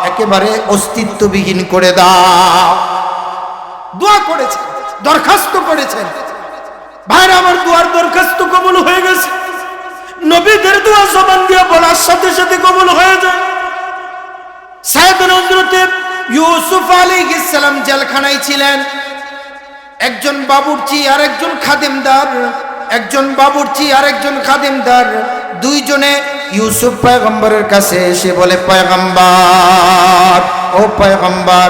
একেবারে অস্তিত্ববিহীন করে দাও। দোয়া করেছেন, দরখাস্ত করেছেন। ভাইরা আমার, দোয়ার দরখাস্ত কবুল হয়ে গেছে। নবীদের দোয়া জবান দিয়ে বলার সাথে সাথে কবুল হয়ে যায়। সাইয়েদনা হযরত ইউসুফ আলাইহিস সালাম জেলখানায় ছিলেন। একজন বাবুর্চি আর একজন খাদেমদার, একজন বাবুর্চি আর একজন খাদেমদার, দুইজনে ইউসুফ পয়গম্বরের কাছে এসে বলে, পয়গম্বর, ও পয়গম্বর,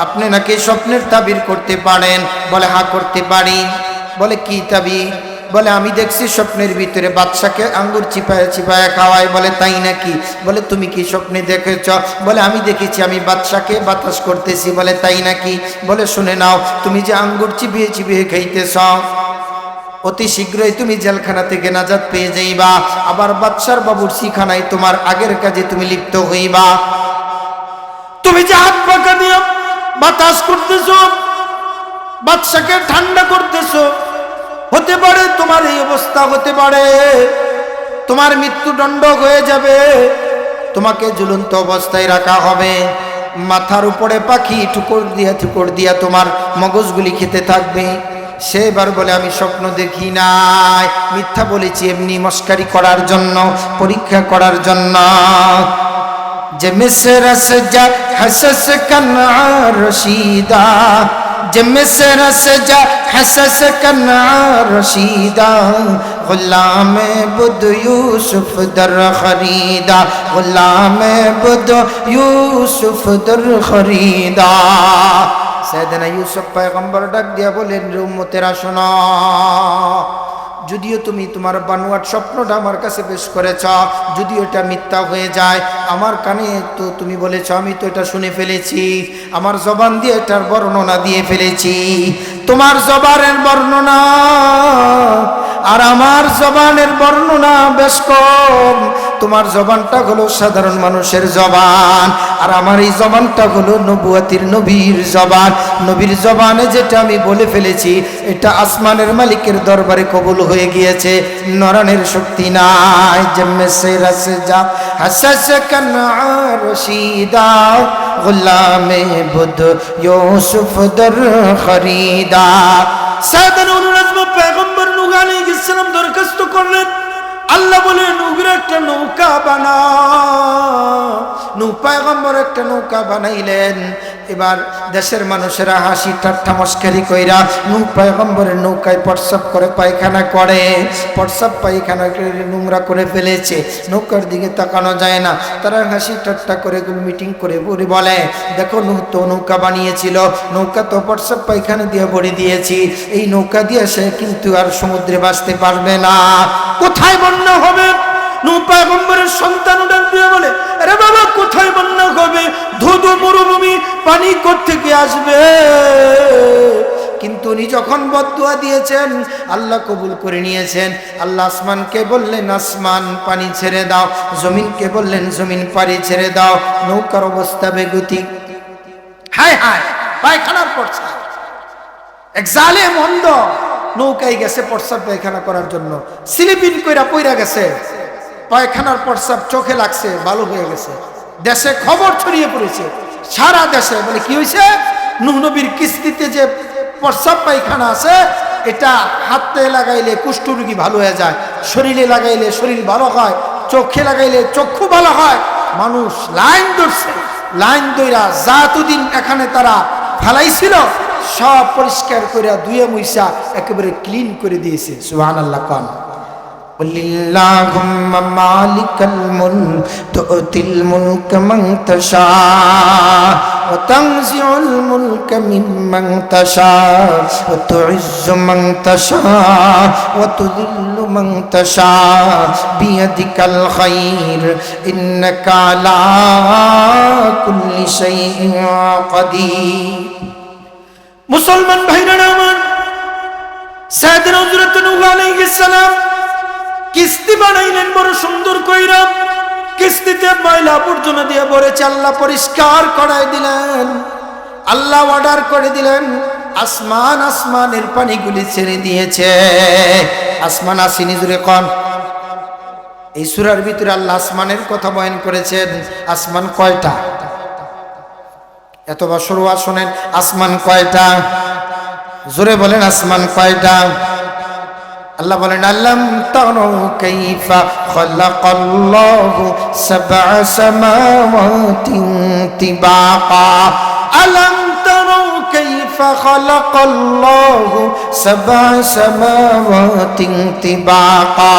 আপনি নাকি স্বপ্নের তাবির করতে পারেন? বলে, হ্যাঁ করতে পারি। বলে, কি তাবির? বলে, আমি দেখছি স্বপ্নের ভিতরে বাদশাকে আঙ্গুর চিপায় চিপায় খাওয়ায়। বলে, তাই নাকি? বলে, তুমি কি স্বপ্নে দেখেছ? বলে, আমি দেখেছি আমি বাদশাকে বাতাস করতেছি। বলে, তাই নাকি? বলে, শুনে নাও, তুমি যে আঙ্গুর চিবিয়ে চিবিয়ে খাইতেছ, অতি শীঘ্রই তুমি জেলখানা থেকে নাজাত পেয়ে যাইবা, আবার বাদশার বাবুর্চিখানায় তোমার আগের কাজে তুমি লিপ্ত হইবা। তুমি যে হাত পাকা দিয়ে বাতাস করতেছ, বাদশাকে ঠান্ডা করতেছ, হতে পারে তোমার এই অবস্থা, হতে পারে তোমার মৃত্যুদণ্ড হয়ে যাবে, তোমাকে ঝুলন্ত অবস্থায় রাখা হবে, মাথার উপরে পাখি ঠুকর দিয়া তোমার মগজগুলি খেতে থাকবে। সেবার বলে, আমি স্বপ্ন দেখি নাই, মিথ্যা বলেছি এমনি মস্কারি করার জন্য, পরীক্ষা করার জন্য। যে মিসর সজা হাসাস কানা রশিদা, যে মিসর সজা হাসাস কানা রশিদা, গুলামে বুদ ইউসুফ দর খরিদা, গুলামে বুদ ইউসুফ দর খরিদা। সাইয়েদনা ইউসুফ পয়গম্বর ডাক দিয়া বলেন, রে উম্মতেরা শোনো, যদিও তুমি তোমার বানোয়াট স্বপ্নটা আমার কাছে পেশ করেছ, যদিও এটা মিথ্যা হয়ে যায়, আমার কানে তো তুমি বলেছ, আমি তো এটা শুনে ফেলেছি, আমার জবান দিয়ে এটার বর্ণনা দিয়ে ফেলেছি। তোমার জবানের বর্ণনা আর আমার জবানের বর্ণনা বেশ কম। তোমার জবানটা হলো সাধারণ মানুষের জবান, আর আমার এই জবানটা হলো নবুয়তির নবীর জবান। নবীর জবানে যেটা আমি বলে ফেলেছি, এটা আসমানের মালিকের দরবারে কবুল হয়ে গিয়েছে, নরানের শক্তি নাই। জম্মে সে রস যা হাসাস কানা রশিদা, গুলামে বুদ ইউসুফ দর খরিদা। সাইয়েদনা উলুল আজম পয়গম্বর নূহ আলাইহিস সালাম দরখাস্ত করলেন, আল্লাহ বলে, নূহের একটা নৌকা বানাও। নূহ পয়গম্বর একটা নৌকা বানাইলেন। এবার দেশের মানুষেরা হাসি ঠাট্টা মস্কারি কইরা নূহ পয়গম্বরের নৌকায় প্রস্রাব করে পায়খানা করে, প্রস্রাব পায়খানা করে নোংরা করে ফেলেছে, নৌকার দিকে তাকানো যায় না। তারা হাসি ঠাট্টা করে মিটিং করে বলে, দেখো নূহ তো নৌকা বানিয়েছিল, নৌকা তো প্রস্রাব পায়খানা দিয়ে ভরে দিয়েছি, এই নৌকা দিয়ে সে কিন্তু আর সমুদ্রে ভাসতে পারবে না। কোথায় বন্যা হবে? নূহ পয়গম্বরের সন্তান ডাক দিয়ে বলে, আরে বাবা কোথায় বন্যা হবে, ধুধু মরুভূমি, পানি কোত্থেকে আসবে? কিন্তু উনি যখন বদদুয়া দিয়েছেন আল্লাহ কবুল করে নিয়েছেন। আল্লাহ আসমানকে বললেন আসমান পানি ছেড়ে দাও, জমিনকে বললেন জমিন পানি ছেড়ে দাও। নৌকার অবস্থা বেগতিক। হায় হায়, পায়খানার প্রস্রাব। এক জালেম অন্ধ নৌকায় গেছে প্রস্রাব পায়খানা করার জন্য, স্লিপিং কইরা পইরা গেছে, পায়খানার প্রস্রাব চোখে লাগছে, ভালো হয়ে গেছে। দেশে খবর ছড়িয়ে পড়েছে সারা দেশে। বলে কি হয়েছে? নূহ নবীর কিস্তিতে যে প্রস্রাব পায়খানা আছে, এটা হাতে লাগাইলে কুষ্ঠরোগী ভালো হয়ে যায়, শরীরে লাগাইলে শরীর ভালো হয়, চোখে লাগাইলে চক্ষু ভালো হয়। মানুষ লাইন ধরছে, লাইন দইরা যা এতদিন এখানে তারা ফালাইছিল সব পরিষ্কার করে ধুয়ে মুইসা একেবারে ক্লিন করে দিয়েছে। সুবহানাল্লাহ। কান আল্লাহুম্মা মালিকাল মুলক তুতিল মুলক মান তাশা ওয়া তানজিউল মুলক মিম্মান তাশা ওয়া তুইজ্জু মান তাশা ওয়া তুযিল্লু মান তাশা বিয়াদিকাল খায়র ইন্নাকা আলা কুল্লি শাইইন কাদির। মুসলমান ভাইরা আমার, সাইয়েদনা হযরত নূহ আলাইহিস সালাম কিস্তি বানাইলেন বড় সুন্দর কইরা। কিস্তিতে ময়লা আবর্জনা দিয়ে ভরেছে, আল্লাহ পরিষ্কার করাই দিলেন। আল্লাহ অর্ডার করে দিলেন, আসমান আসমানের পানিগুলি ছেড়ে দিয়েছে। আসমান আসেনি, জুড়ে কোন। এই সূরার ভিতরে আল্লাহ আসমানের কথা বয়ান করেছেন। আসমান কয়টা? এত বছর ওয়াজ শুনেন, আসমান কয়টা? জোরে বলেন, আসমান কয়টা? আল্লাহ বলেন, আলাম তারা কাইফা খালাকাল্লাহু সাবআ সামাওয়াতিন তিবাকা। আলাম তারা কাইফা খালাকাল্লাহু সাবআ সামাওয়াতিন তিবাকা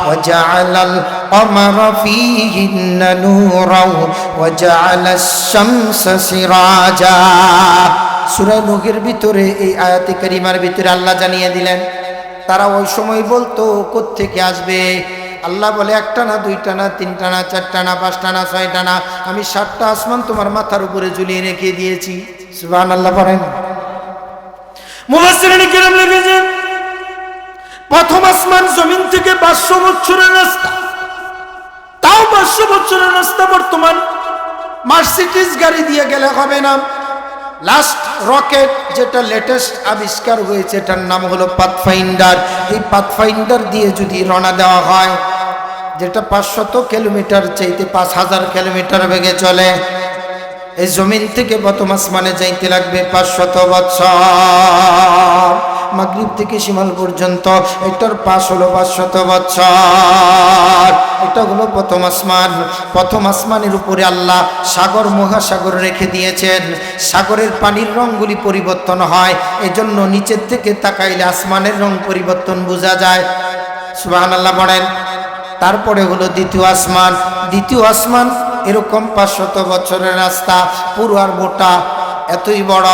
ওয়া জাআলাল কমারা ফীহিন্না নূরান ওয়া জাআলাশ শামসা সিরাজা। সূরা নূহের ভিতরে এই আয়াতে কারিমার ভিতরে আল্লাহ জানিয়ে দিলেন, তারা ওই সময় বলতো কোত্থেকে আসবে। আল্লাহ বলে, একটা না, দুইটা না, তিনটা না, চারটা না, পাঁচটা না, ছয়টা না, আমি 7টা আসমান তোমার মাথার উপরে ঝুলিয়ে রেখে দিয়েছি। সুবহানাল্লাহ পড়েন। মুফাসসিরিন কিরাম লিখেছেন, প্রথম আসমান জমিন থেকে 500 বছরের রাস্তা। তাও 500 বছরের রাস্তা বর্তমান মার্সিডিজ গাড়ি দিয়ে গেলে হবে না। লাস্ট রকেট যেটা লেটেস্ট আবিষ্কার হয়েছে, এটার নাম হলো পাথফাইন্ডার। এই পাথফাইন্ডার দিয়ে যদি রওনা দেওয়া হয়, যেটা 500 কিলোমিটার চাইতে 5000 কিলোমিটার বেগে চলে, এই জমিন থেকে প্রথম আসমানে যাইতে লাগবে 500 বছর। মাগরিব থেকে শিমাল পর্যন্ত এটার পাশ হলো 500 বছর। এটা হলো প্রথম আসমান। প্রথম আসমানের উপরে আল্লাহ সাগর মহাসাগর রেখে দিয়েছেন। সাগরের পানির রঙগুলি পরিবর্তন হয়, এজন্য নিচের থেকে তাকাইলে আসমানের রং পরিবর্তন বোঝা যায়। সুবহানাল্লাহ পড়েন। তারপরে হলো দ্বিতীয় আসমান। দ্বিতীয় আসমান এরকম 500 বছরের রাস্তা, পুরো আর মোটা, এতই বড়।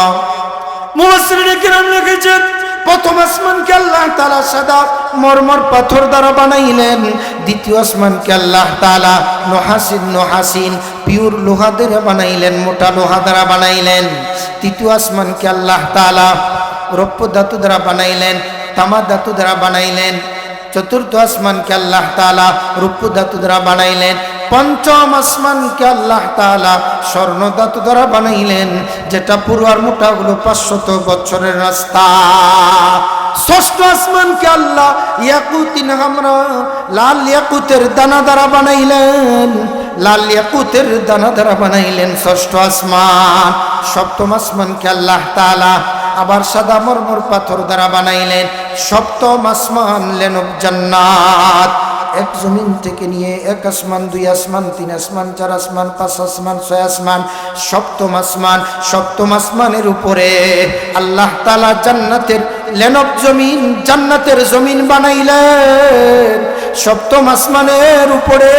মুফাসসিরিন কিরাম লিখেছেন, প্রথম আসমানকে আল্লাহ তাআলা সাদা মরমর পাথর দ্বারা বানাইলেন। দ্বিতীয় আসমানকে আল্লাহ তাআলা নহাসিন পিওর লোহা দ্বারা বানাইলেন, মোটা লোহা দ্বারা বানাইলেন। তৃতীয় আসমানকে আল্লাহ তাআলা রৌপ্য ধাতু দ্বারা বানাইলেন, তামা ধাতু দ্বারা বানাইলেন। চতুর্থ আসমানকে আল্লাহ তাআলা রৌপ্য ধাতু দ্বারা বানাইলেন। পঞ্চম আসমানকে আল্লাহ তাআলা স্বর্ণ ধাতু দ্বারা বানাইলেন, যেটা পুরো আর মোটা হলো 500 বছরের রাস্তা। ষষ্ঠ আসমানকে আল্লাহ ইয়াকুতিন হামরা লাল ইয়াকুতের দানা দ্বারা বানাইলেন, লাল ইয়াকুতের দানা দ্বারা বানাইলেন ষষ্ঠ আসমান। সপ্তম আসমানকে আল্লাহ তাআলা আবার সাদা মরমর পাথর দ্বারা বানাইলেন। সপ্তম আসমান লেনব জান্নাত। এক জমিন থেকে নিয়ে 1 আসমান, 2 আসমান, 3 আসমান, 4 আসমান, 5 আসমান, 6 আসমান, সপ্তম আসমান। সপ্তম আসমানের উপরে আল্লাহ তাআলা জান্নাতের লেনব জমিন, জান্নাতের জমিন বানাইলেন। সপ্তম আসমানের উপরে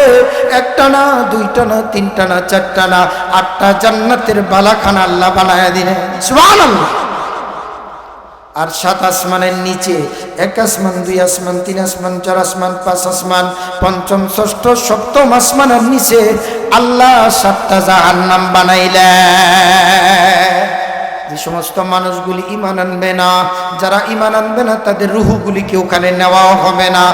1টা না, 2টা না, 3টা না, 4টা না, 8টা জান্নাতের বালাখানা আল্লাহ বানায়া দিলেন। সুবহানাল্লাহ। আর 7 আসমানের নিচে 1 আসমান 2 আসমান 3 আসমান 4 আসমান 5 আসমান পঞ্চম ষষ্ঠ সপ্তম আসমানের নিচে আল্লাহ 7টা জাহান্নাম বানাইলেন। যে সমস্ত মানুষগুলি ঈমান আনবে না, যারা ঈমান আনবে না তাদের রূহগুলিকে ওখানে নেওয়া হবে না।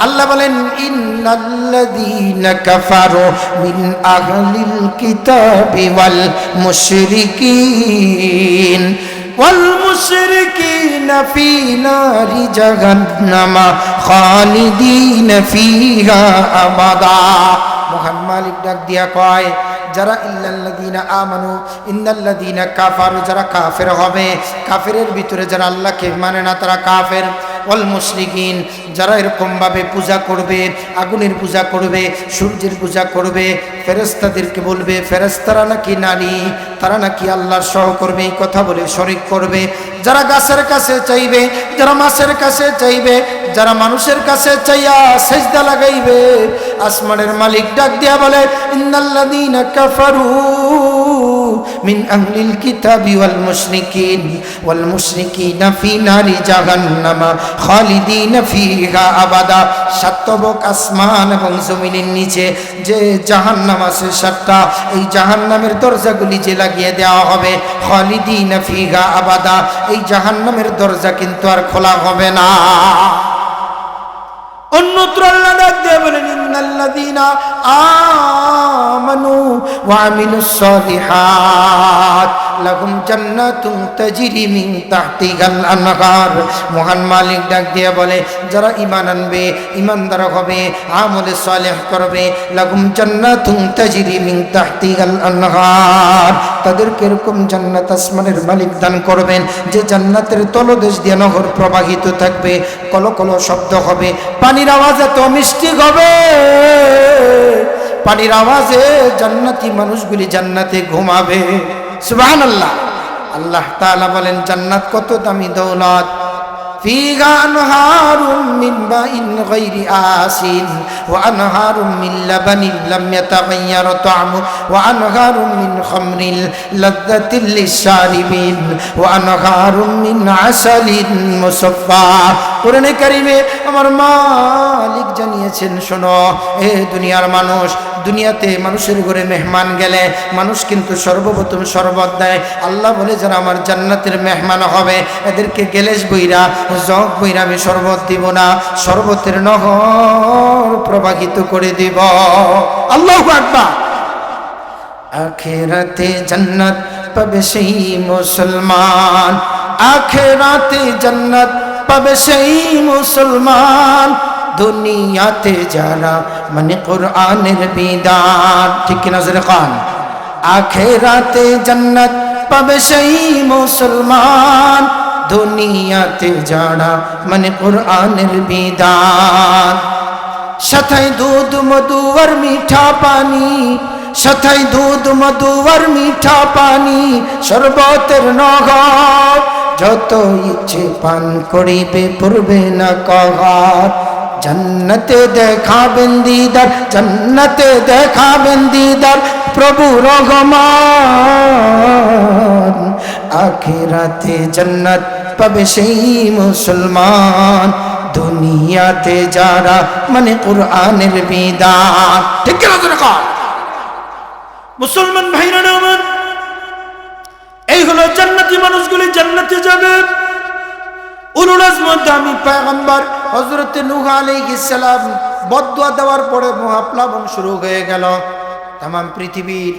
আল্লাহ বলেন ইন্নাল্লাযীনা কাফারু মিন আহলিল কিতাবি ওয়াল মুশরিকিন والمشركين في نار جهنم خالدين فيها أبدا মহান মালিক ডাক দিয়া কয় যারা ইল্লাল্লাযীনা আমানু ইন্নাল্লাযীনা কাফারু, যারা কাফের হবে, কাফেরের ভিতরে যারা আল্লাহকে মানে না তারা কাফের। ওয়াল মুশরিকিন, যারা এরকম ভাবে পূজা করবে, আগুনের পূজা করবে, সূর্যের পূজা করবে, ফেরেশতাদেরকে বলবে ফেরেশতারা নাকি নারী, তারা নাকি আল্লাহর সহকর্মী, এই কথা বলে শরীক করবে। যারা গাছের কাছে চাইবে, যারা মাছের কাছে চাইবে, যারা মানুষের কাছে চাইয়া সেজদা লাগাইবে, আসমানের মালিক ডাক দিয়া বলে ইন্নাল্লাযীনা কাফারু মিন আহলিল কিতাবি ওয়াল মুশরিকিনা ফি নারি জাহান্নাম খালিদিনা ফিহা আবাদা। 7 তবক আসমান এবং জমিনের নিচে যে জাহান্নাম আছে 7টা, এই জাহান্নামের দরজাগুলি যে লাগিয়ে দেওয়া হবে খালিদিনা ফিহা আবাদা, এই জাহান্নামের দরজা কিন্তু আর খোলা হবে না। অন্যত্র আল্লাহ ডাক দিয়ে বলেন ইন্নাল্লাযীনা আমানু ওয়া আমিলুস সালিহাত লাহুম জান্নাতুন তাজরি মিন তাহতিহাল আনহার। মহান মালিক ডাক দিয়ে বলে যারা ঈমান আনবে, ঈমানদার হবে, আমলে সালেহ করবে, লাহুম জান্নাতুন তাজরি মিন তাহতিহাল আনহার, তাদেরকে এরকম জান্নাত আসমানের মালিক দান করবেন যে জান্নাতের তলদেশ দিয়ে নহর প্রবাহিত থাকবে, কলকল শব্দ হবে, পানির আওয়াজ এত মিষ্টি হবে, পানির আওয়াজে জান্নাতি মানুষগুলি জান্নাতে ঘুমাবে। সুবহানাল্লাহ। আল্লাহ তাআলা বলেন জান্নাত কত দামি দৌলত, ফিহা আনহারুম মিন মাইন গায়রি আসিন ওয়া আনহারুম মিন লাবানিন লাম ইয়াতাগায়্যার তা'মু ওয়া আনহারুম মিন খামরিল লাযযাতিল লিশারিবিন ওয়া আনহারুম মিন আসালিন মুসাফফা। কোরআনে কারিমে আমার মালিক জানিয়েছেন শোনো এ দুনিয়ার মানুষ, দুনিয়াতে মানুষের ঘরে মেহমান গেলে মানুষ কিন্তু সর্বপ্রথম শরবত দেয়। আল্লাহ বলে যারা আমার জান্নাতের মেহমান হবে এদেরকে গেলেশ বইরা জগ বইরা আমি শরবত দিব না, শরবতের নহর প্রবাহিত করে দিব। আল্লাহু আকবার। আখিরাতে জান্নাত পাবে সেই মুসলমান, আখিরাতে জান্নাত পাবে সেই মুসলমান, দুনিয়াতে যারা মানে কোরআনের বিধান, ঠিক কিনা জোরে কান। আখিরাতে জান্নাত পাবে সেই মুসলমান, দুনিয়াতে যারা মানে কোরআনের বিধান। সাথে দুধ মধু আর মিঠা পানি, সাথে দুধ মধু আর মিঠা পানি, শরবতের নহর, যত ইচ্ছে পান করিবে পড়বে না কহার। জান্নাতে দেখাবেন দিদার, জান্নাতে দেখাবেন দিদার প্রভু রহমান, আখিরাতে জান্নাত পাবে সেই মুসলমান, দুনিয়াতে যারা মানে কোরআনের বিধান, ঠিক কিনা জোরে কর। মুসলমান ভাইরা আমার, এই হলো জান্নাতি মানুষগুলি জান্নাতে যাবে। উলুল আজমত দামি পয়গম্বর হযরত নূহ আলাইহিস সালাম বদদুয়া দেওয়ার পরে মহাপ্লাবন শুরু হয়ে গেল। তাম পৃথিবীর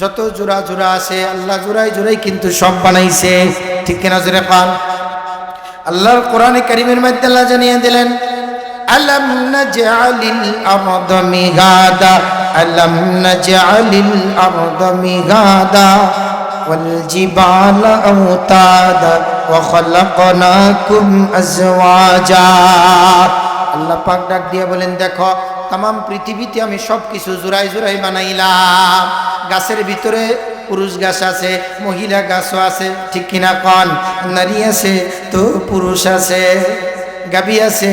যত জোড়া জোড়া আছে আল্লাহ জোড়াই জোড়াই কিন্তু সব বানাইছে, ঠিক কিনা জোরে পান। আল্লাহর কোরআনে কারীমের মধ্যে আল্লাহ জানিয়ে দিলেন আলাম নাজআলিল আরদা মিহাদা, আলাম নাজআলিল আরদা মিহাদা ওয়াল জিবালা আওতাদা ওয়া খালাকনাকুম আজওয়াজা। আল্লাহ পাক ডাক দিয়ে বলেন দেখো তাম পৃথিবীতে আমি সব কিছু জোড়াই জোড়াই বানাইলাম। গাছের ভিতরে পুরুষ গাছ আছে, মহিলা গাছও আছে, ঠিক কিনা কন। নারী আছে তো পুরুষ আছে, গাভী আছে,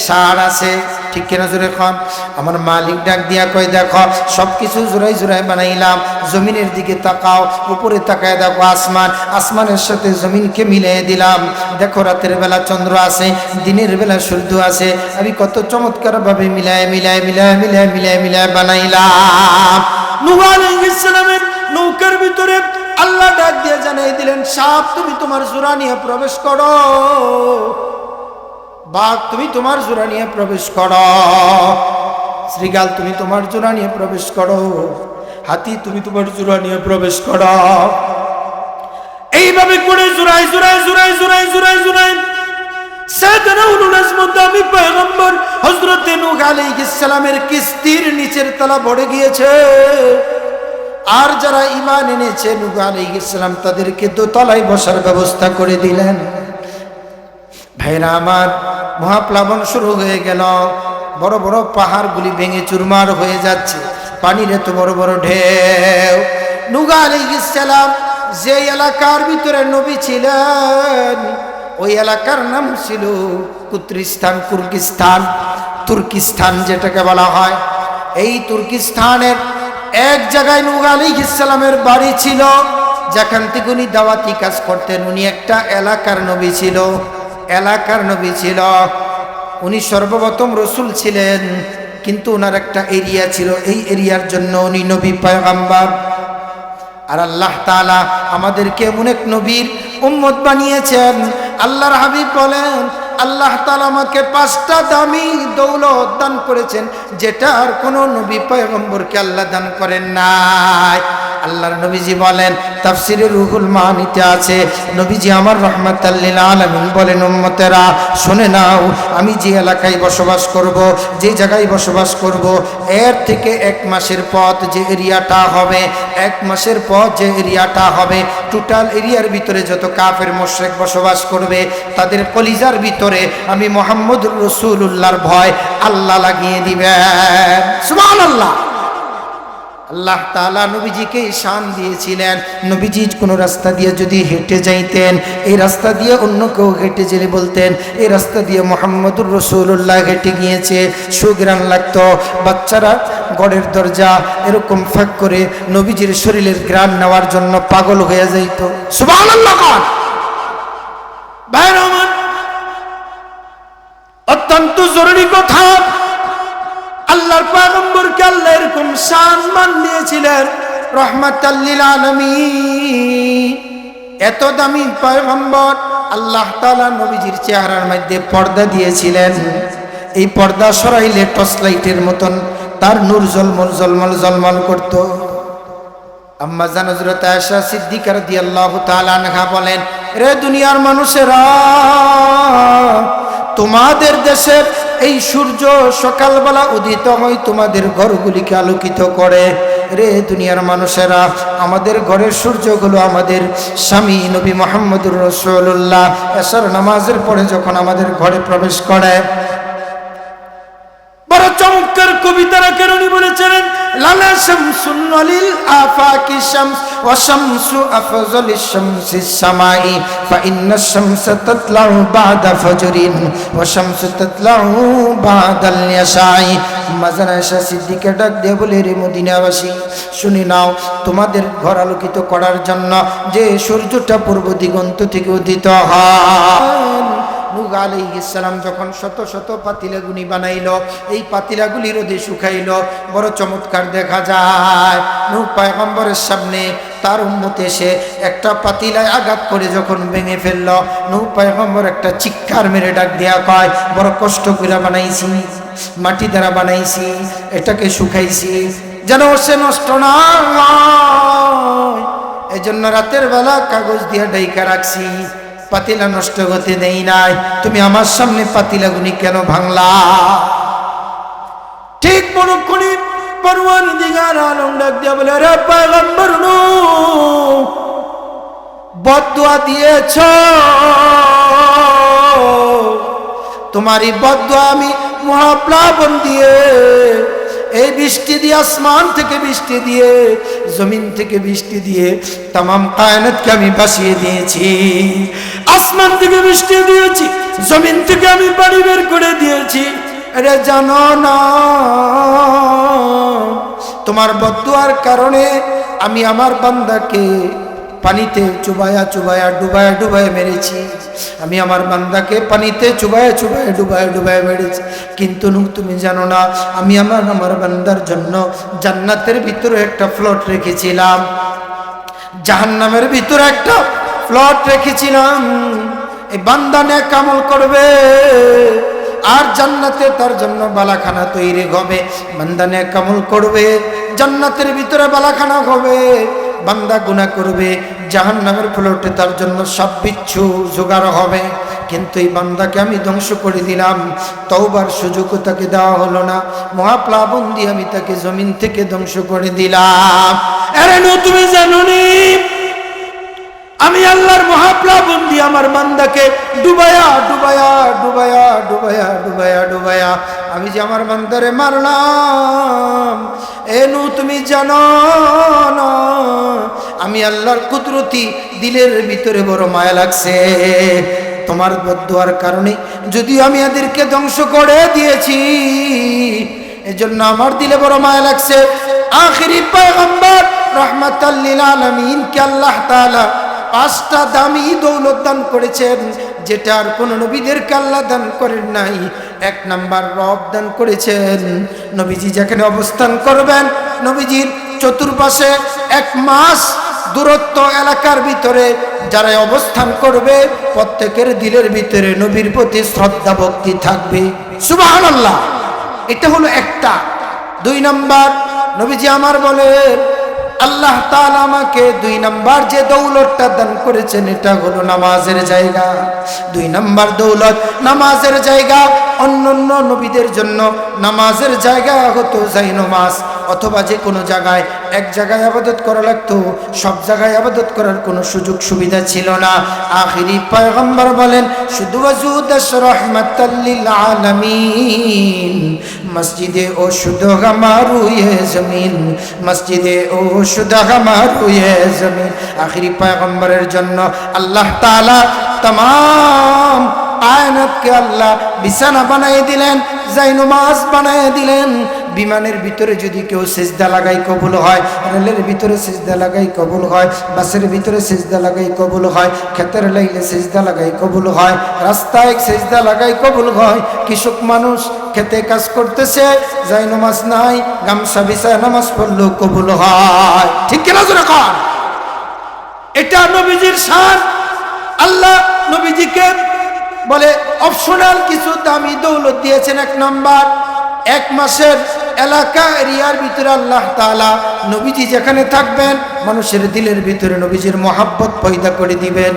ষাঁড় আছে, ঠিক কিনা জোরে খান? আমার মালিক ডাক দিয়া কয় দেখো সব কিছু জোড়াই জোড়াই বানাইলাম, জমিনের দিকে তাকাও, উপরে তাকায় দেখো আসমান, আসমানের সাথে জমিনকে মিলিয়ে দিলাম। দেখো রাতের বেলা চন্দ্র আছে, দিনের বেলা সূর্য আছে, আমি কত চমৎকার ভাবে মিলায় মিলায় মিলায় মিলায় মিলায় মিলায় বানাইলাম। নূহ আলাইহিস সালামের নৌকার ভিতরে আল্লাহ ডাক দিয়ে জানাই দিলেন, সাপ তুমি তোমার জোড়া নিয়ে প্রবেশ করো, বাঘ তুমি তোমার জোড়া নিয়ে প্রবেশ করো, শ্রীগাল তুমি তোমার জোড়া নিয়ে প্রবেশ করো, হাতি তুমি তোমার জোড়া নিয়ে প্রবেশ করো। এইভাবে করে জোড়াই জোড়াই জোড়াই জোড়াই জোড়াই জোড়াই সাইয়েদনা উলুল আজম দামি পয়গম্বর হযরত নূহ আলাইহিস সালামের কিস্তির নিচের তলা ভরে গিয়েছে। আর যারা ঈমান এনেছে নূহ আলাইহিস সালাম তাদেরকে দোতলায় বসার ব্যবস্থা করে দিলেন। ভাইরা আমার, মহাপ্লাবন শুরু হয়ে গেল, বড় বড় পাহাড়গুলি ভেঙে চুরমার হয়ে যাচ্ছে, পানির এত বড় বড় ঢেউ। নূহ আলাইহিস সালাম যে এলাকার ভিতরে নবী ছিলেন ওই এলাকার নাম ছিল কুর্দিস্তান, কুর্গিস্তান, তুর্কিস্তান যেটাকে বলা হয়। এই তুর্কিস্তানের এক জায়গায় নূহ আলাইহিস সালামের বাড়ি ছিল, যেখান থেকে উনি দাওয়াতি কাজ করতেন। উনি একটা এলাকার নবী ছিল, এলাকার নবী ছিল। উনি সর্বপ্রথম রসুল ছিলেন, কিন্তু ওনার একটা এরিয়া ছিল, এই এরিয়ার জন্য উনি নবী পয়গম্বর। আর আল্লাহ তাআলা আমাদেরকে এমন এক নবীর উম্মত বানিয়েছেন। আল্লাহর হাবিব বলেন, আল্লাহ তাআলা আমাকে 5টা দামি দৌলত দান করেছেন, যেটা আর কোনো নবী পয়গম্বরকে আল্লাহ দান করেন নাই। আল্লাহর নবীজি বলেন, তাফসিরে রুহুল মানিতে আছে, নবীজি আমার রাহমাতাল লিল আলামিন বলেন, উম্মতেরা শুনে নাও, আমি যে এলাকায় বসবাস করব, যে জায়গায় বসবাস করব, এর থেকে 1 মাসের পথ যে এরিয়াটা হবে, 1 মাসের পথ যে এরিয়াটা হবে, টোটাল এরিয়ার ভিতরে যত কাফের মুশরিক বসবাস করবে তাদের কলিজার ভিতরে আমি মুহাম্মদুর রাসূলুল্লাহর ভয় আল্লাহ লাগিয়ে দিবেন। সুবহানাল্লাহ। আল্লাহ তাআলা নবীজিকে শান দিয়েছিলেন। নবীজি কোনো রাস্তা দিয়ে যদি হেঁটে যাইতেন, এই রাস্তা দিয়ে অন্য কেউ হেঁটে গেলে বলতেন এই রাস্তা দিয়ে মুহাম্মদুর রাসূলুল্লাহ হেঁটে গিয়েছে, সুঘ্রাণ লাগতো। বাচ্চারা ঘরের দরজা এরকম ফাঁক করে নবীজির শরীরের ঘ্রাণ নেওয়ার জন্য পাগল হয়ে যাইত। সুবহানাল্লাহ। ভাইরা আমার, অত্যন্ত জরুরি কথা, আল্লাহর পয়গম্বরকে আল্লাহ এরকম সম্মান দিয়েছিলেন, রাহমাতাল লিল আলামিন। এত দামি পয়গম্বর, আল্লাহ তাআলা নবীজির চেহারার মধ্যে পর্দা দিয়েছিলেন। এই পর্দা সরাইলে টর্চ লাইটের মতন তার নূর ঝলমল ঝলমল ঝলমল করত। আম্মা জান হযরত আয়েশা সিদ্দিকা রাদিয়াল্লাহু তাআলা আনহা বলেন, রে দুনিয়ার মানুষেরা, তোমাদের দেশের এই সূর্য সকালবেলা উদিত হয়, তোমাদের ঘরগুলিকে আলোকিত করে। রে দুনিয়ার মানুষেরা, আমাদের ঘরের সূর্যগুলো আমাদের স্বামী নবী মুহাম্মদুর রাসূলুল্লাহ এশার নামাজের পরে যখন আমাদের ঘরে প্রবেশ করে। বড় চমৎকার কবিতারা কেরণী বলেছিলেন, লালা শামসুন ওয়ালিল আফাকি শামস ওয়া শামসু আফজালিশ শামসিস সামাই ফা ইন্নাশ শামসা তাতলাউ বা'দা ফজরিন ওয়া শামসু তাতলাউ বা'দাল ইয়াশাই। মাজান আয়েশা সিদ্দিকা ডাক দিয়ে বলে, রে মদিনাবাসী শুনে নাও, তোমাদের ঘর আলোকিত করার জন্য যে সূর্যটা পূর্ব দিগন্ত থেকে উদিত হয়, নূহ আলাইহিস সালাম যখন শত শত পাতিলাগুনি বানাইল, এই পাতিলাগুলি রোদে শুকাইল, বড় চমৎকার দেখা যায়। নূহ পয়গম্বরের সামনে তার উম্মত এসে একটা পাতিলায় আঘাত করে যখন ভেঙে ফেলল, নূহ পয়গম্বর একটা চিৎকার মেরে ডাক দেয়া কয়, বড় কষ্ট করে বানাইছি, মাটি দ্বারা বানাইছি, এটাকে শুকাইছি যেন সে নষ্ট না হয়, এজন্য রাতের বেলা কাগজ দিয়ে ঢাইকা রাখছি, পাতিলা নষ্ট হতে দেই নাই। তুমি আমার সামনে পাতিলাগুনি কেন ভাঙলা? ঠিক পরক্ষণে পরওয়ারদিগার আলম ডাক দিয়া বলে, রে পয়গম্বর নূহ, বদদুয়া দিয়েছ, তোমারই বদদুয়া আমি মহাপ্লাবন দিয়ে, এই বৃষ্টি দিয়ে, আসমান থেকে বৃষ্টি দিয়ে, জমিন থেকে বৃষ্টি দিয়ে তামাম কায়নাতকে আমি বাঁচিয়ে দিয়েছি। আসমান থেকে বৃষ্টি দিয়েছি, জমিন থেকে আমি পানি বের করে দিয়েছি। আরে জানো না তোমার বদদুয়ার কারণে আমি আমার বান্দাকে পানিতে চুবায়া চুবায়া ডুবায়া ডুবায়া মেরেছি। আমি আমার বান্দাকে পানিতে চুবায়া চুবায়া ডুবায়া ডুবায়া মেরেছি, কিন্তু তুমি জানো না আমি আমার বান্দার জন্য জান্নাতের ভিতরে একটা ফ্লট রেখেছিলাম, জাহান্নামের ভিতরে একটা ফ্লট রেখেছিলাম। এই বান্দা নেক আমল করবে আর জান্নাতে তার জন্য বালাখানা তৈরি হবে। বান্দা নেক আমল করবে, জান্নাতের ভিতরে বালাখানা হবে। বান্দা গুনাহ করবে, জাহান্নামের ফ্লটে তার জন্য সব বিচ্ছু জোগাড় হবে। কিন্তু এই বান্দাকে আমি ধ্বংস করে দিলাম, তওবার সুযোগও তাকে দেওয়া হলো না। মহাপ্লাবন দিয়ে আমি তাকে জমিন থেকে ধ্বংস করে দিলাম। আরে নো তুমি জানো নি আমি আল্লাহর মহাপ্লাবন দিয়ে আমার বান্দাকে ডুবায়া ডুবায়া ডুবায়া ডুবায়া ডুবায়া ডুবায়া আমি যে আমার বান্দারে মারলাম। এনু তুমি জানো না আমি আল্লাহর কুদরতি দিলের ভিতরে বড় মায়া লাগছে। তোমার বদদুয়ার কারণে যদিও আমি এদেরকে ধ্বংস করে দিয়েছি, এজন্য আমার দিলে বড় মায়া লাগছে। আখিরি পয়গম্বর রাহমাতাল লিল আলামিন কে আল্লাহ তাআলা 5টা দামি দৌলত দান করেছেন, যেটা আর কোন নবীদেরকে আল্লাহ দান করেন নাই। 1 নাম্বার রব দান করেছেন। নবীজি যেখানে অবস্থান করবেন, নবীজির চতুর্পাশে 1 মাস দূরত্ব এলাকার ভিতরে যারা অবস্থান করবে প্রত্যেকের দিলের ভিতরে নবীর প্রতি শ্রদ্ধা ভক্তি থাকবে। সুবহানাল্লাহ। এটা হলো একটা। 2 নাম্বার নবীজি আমার বলেন আল্লাহ তাআলা আমাকে 2 নাম্বার যে দৌলতটা দান করেছেন এটা হলো নামাজের জায়গা। 2 নাম্বার দৌলত নামাজের জায়গা। অন্যান্য নবীদের জন্য নামাজের জায়গা হতো জায়নামাজ, অথবা যে কোনো জায়গায় এক জায়গায় ইবাদত করা লাগতো, সব জায়গায় ইবাদত করার কোনো সুযোগ সুবিধা ছিল না। আখিরি পয়গম্বর বলেন শুধু ওয়াজুদাস রাহমাতাল লিল আলামিন, মসজিদে ও শুধু হামারু ইয়ে জমিন, মসজিদে ও শুধু হামারু ইয়ে জমিন। আখিরি পয়গম্বরের জন্য আল্লাহ তাআলা तमाम কায়নাতকে আল্লাহ বিছানা বানায় দিলেন, জায়নামাজ বানায় দিলেন। বিমানের ভিতরে যদি কেউ সিজদা লাগাই কবুল হয়, রেলের ভিতরে সিজদা লাগাই কবুল হয়, বাসের ভিতরে সিজদা লাগাই কবুল হয়, ক্ষেতের লাইলে সিজদা লাগাই কবুল হয়, রাস্তায় সিজদা লাগাই কবুল হয়। কৃষক মানুষ খেতে কাজ করতেছে, জায়নামাজ নাই, গামছা বিছায় নামাজ পড়লেও কবুল হয়। ঠিক কিনা জোরে কর? এটা নবীজির শান। আল্লাহ নবীজিকে বলে অপশনাল কিছু দামি দৌলত দিয়েছেন। 1 নাম্বার 1 মাসের এলাকা এরিয়ার ভিতরে আল্লাহ তাআলা নবীজি যেখানে থাকবেন মানুষের দিলের ভিতরে নবীজির মহাব্বত পয়দা করে দিবেন,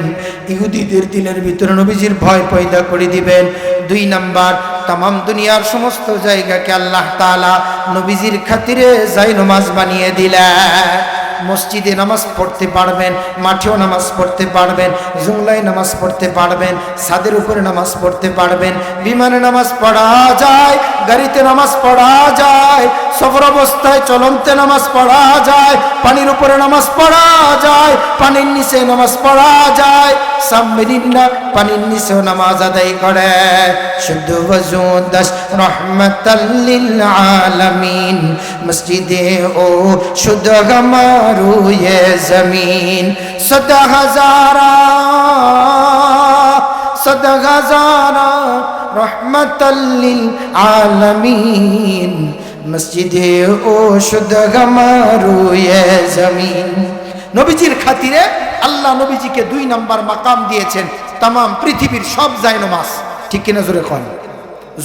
ইহুদিদের দিলের ভিতরে নবীজির ভয় পয়দা করে দিবেন। 2 নাম্বার तमाम দুনিয়ার সমস্ত জায়গাকে আল্লাহ তাআলা নবীজির খাতিরে জায়নামাজ বানিয়ে দিলেন। মসজিদে নামাজ পড়তে পারবেন, মাঠেও নামাজ পড়তে পারবেন, জুমলায় নামাজ পড়তে পারবেন, ছাদের উপরে নামাজ পড়তে পারবেন, বিমানে নামাজ পড়া যায়, গাড়িতে নামাজ পড়া যায়, সফর অবস্থায় চলন্তে নামাজ পড়া যায়, পানির উপরে নামাজ পড়া যায়, পানির নিচে নামাজ পড়া যায়। সামরিনা পানির নিচেও নামাজ আদায় করে। শুদ্ধ ওয়াজুদাস রাহমাতাল লিল আলামিন, মসজিদে ও শুদ্ধ हमारू ये जमीन सदा हजारा रहमतल लिल आलमीन, मस्जिदे ओ शुद्ध हमारू ये जमीन। নবীজির খাতিরে আল্লাহ নবীজিকে 2 নাম্বার মাকাম দিয়েছেন। तमाम পৃথিবীর সব জায়নামাজ, ঠিক কিনা জোরে কোন?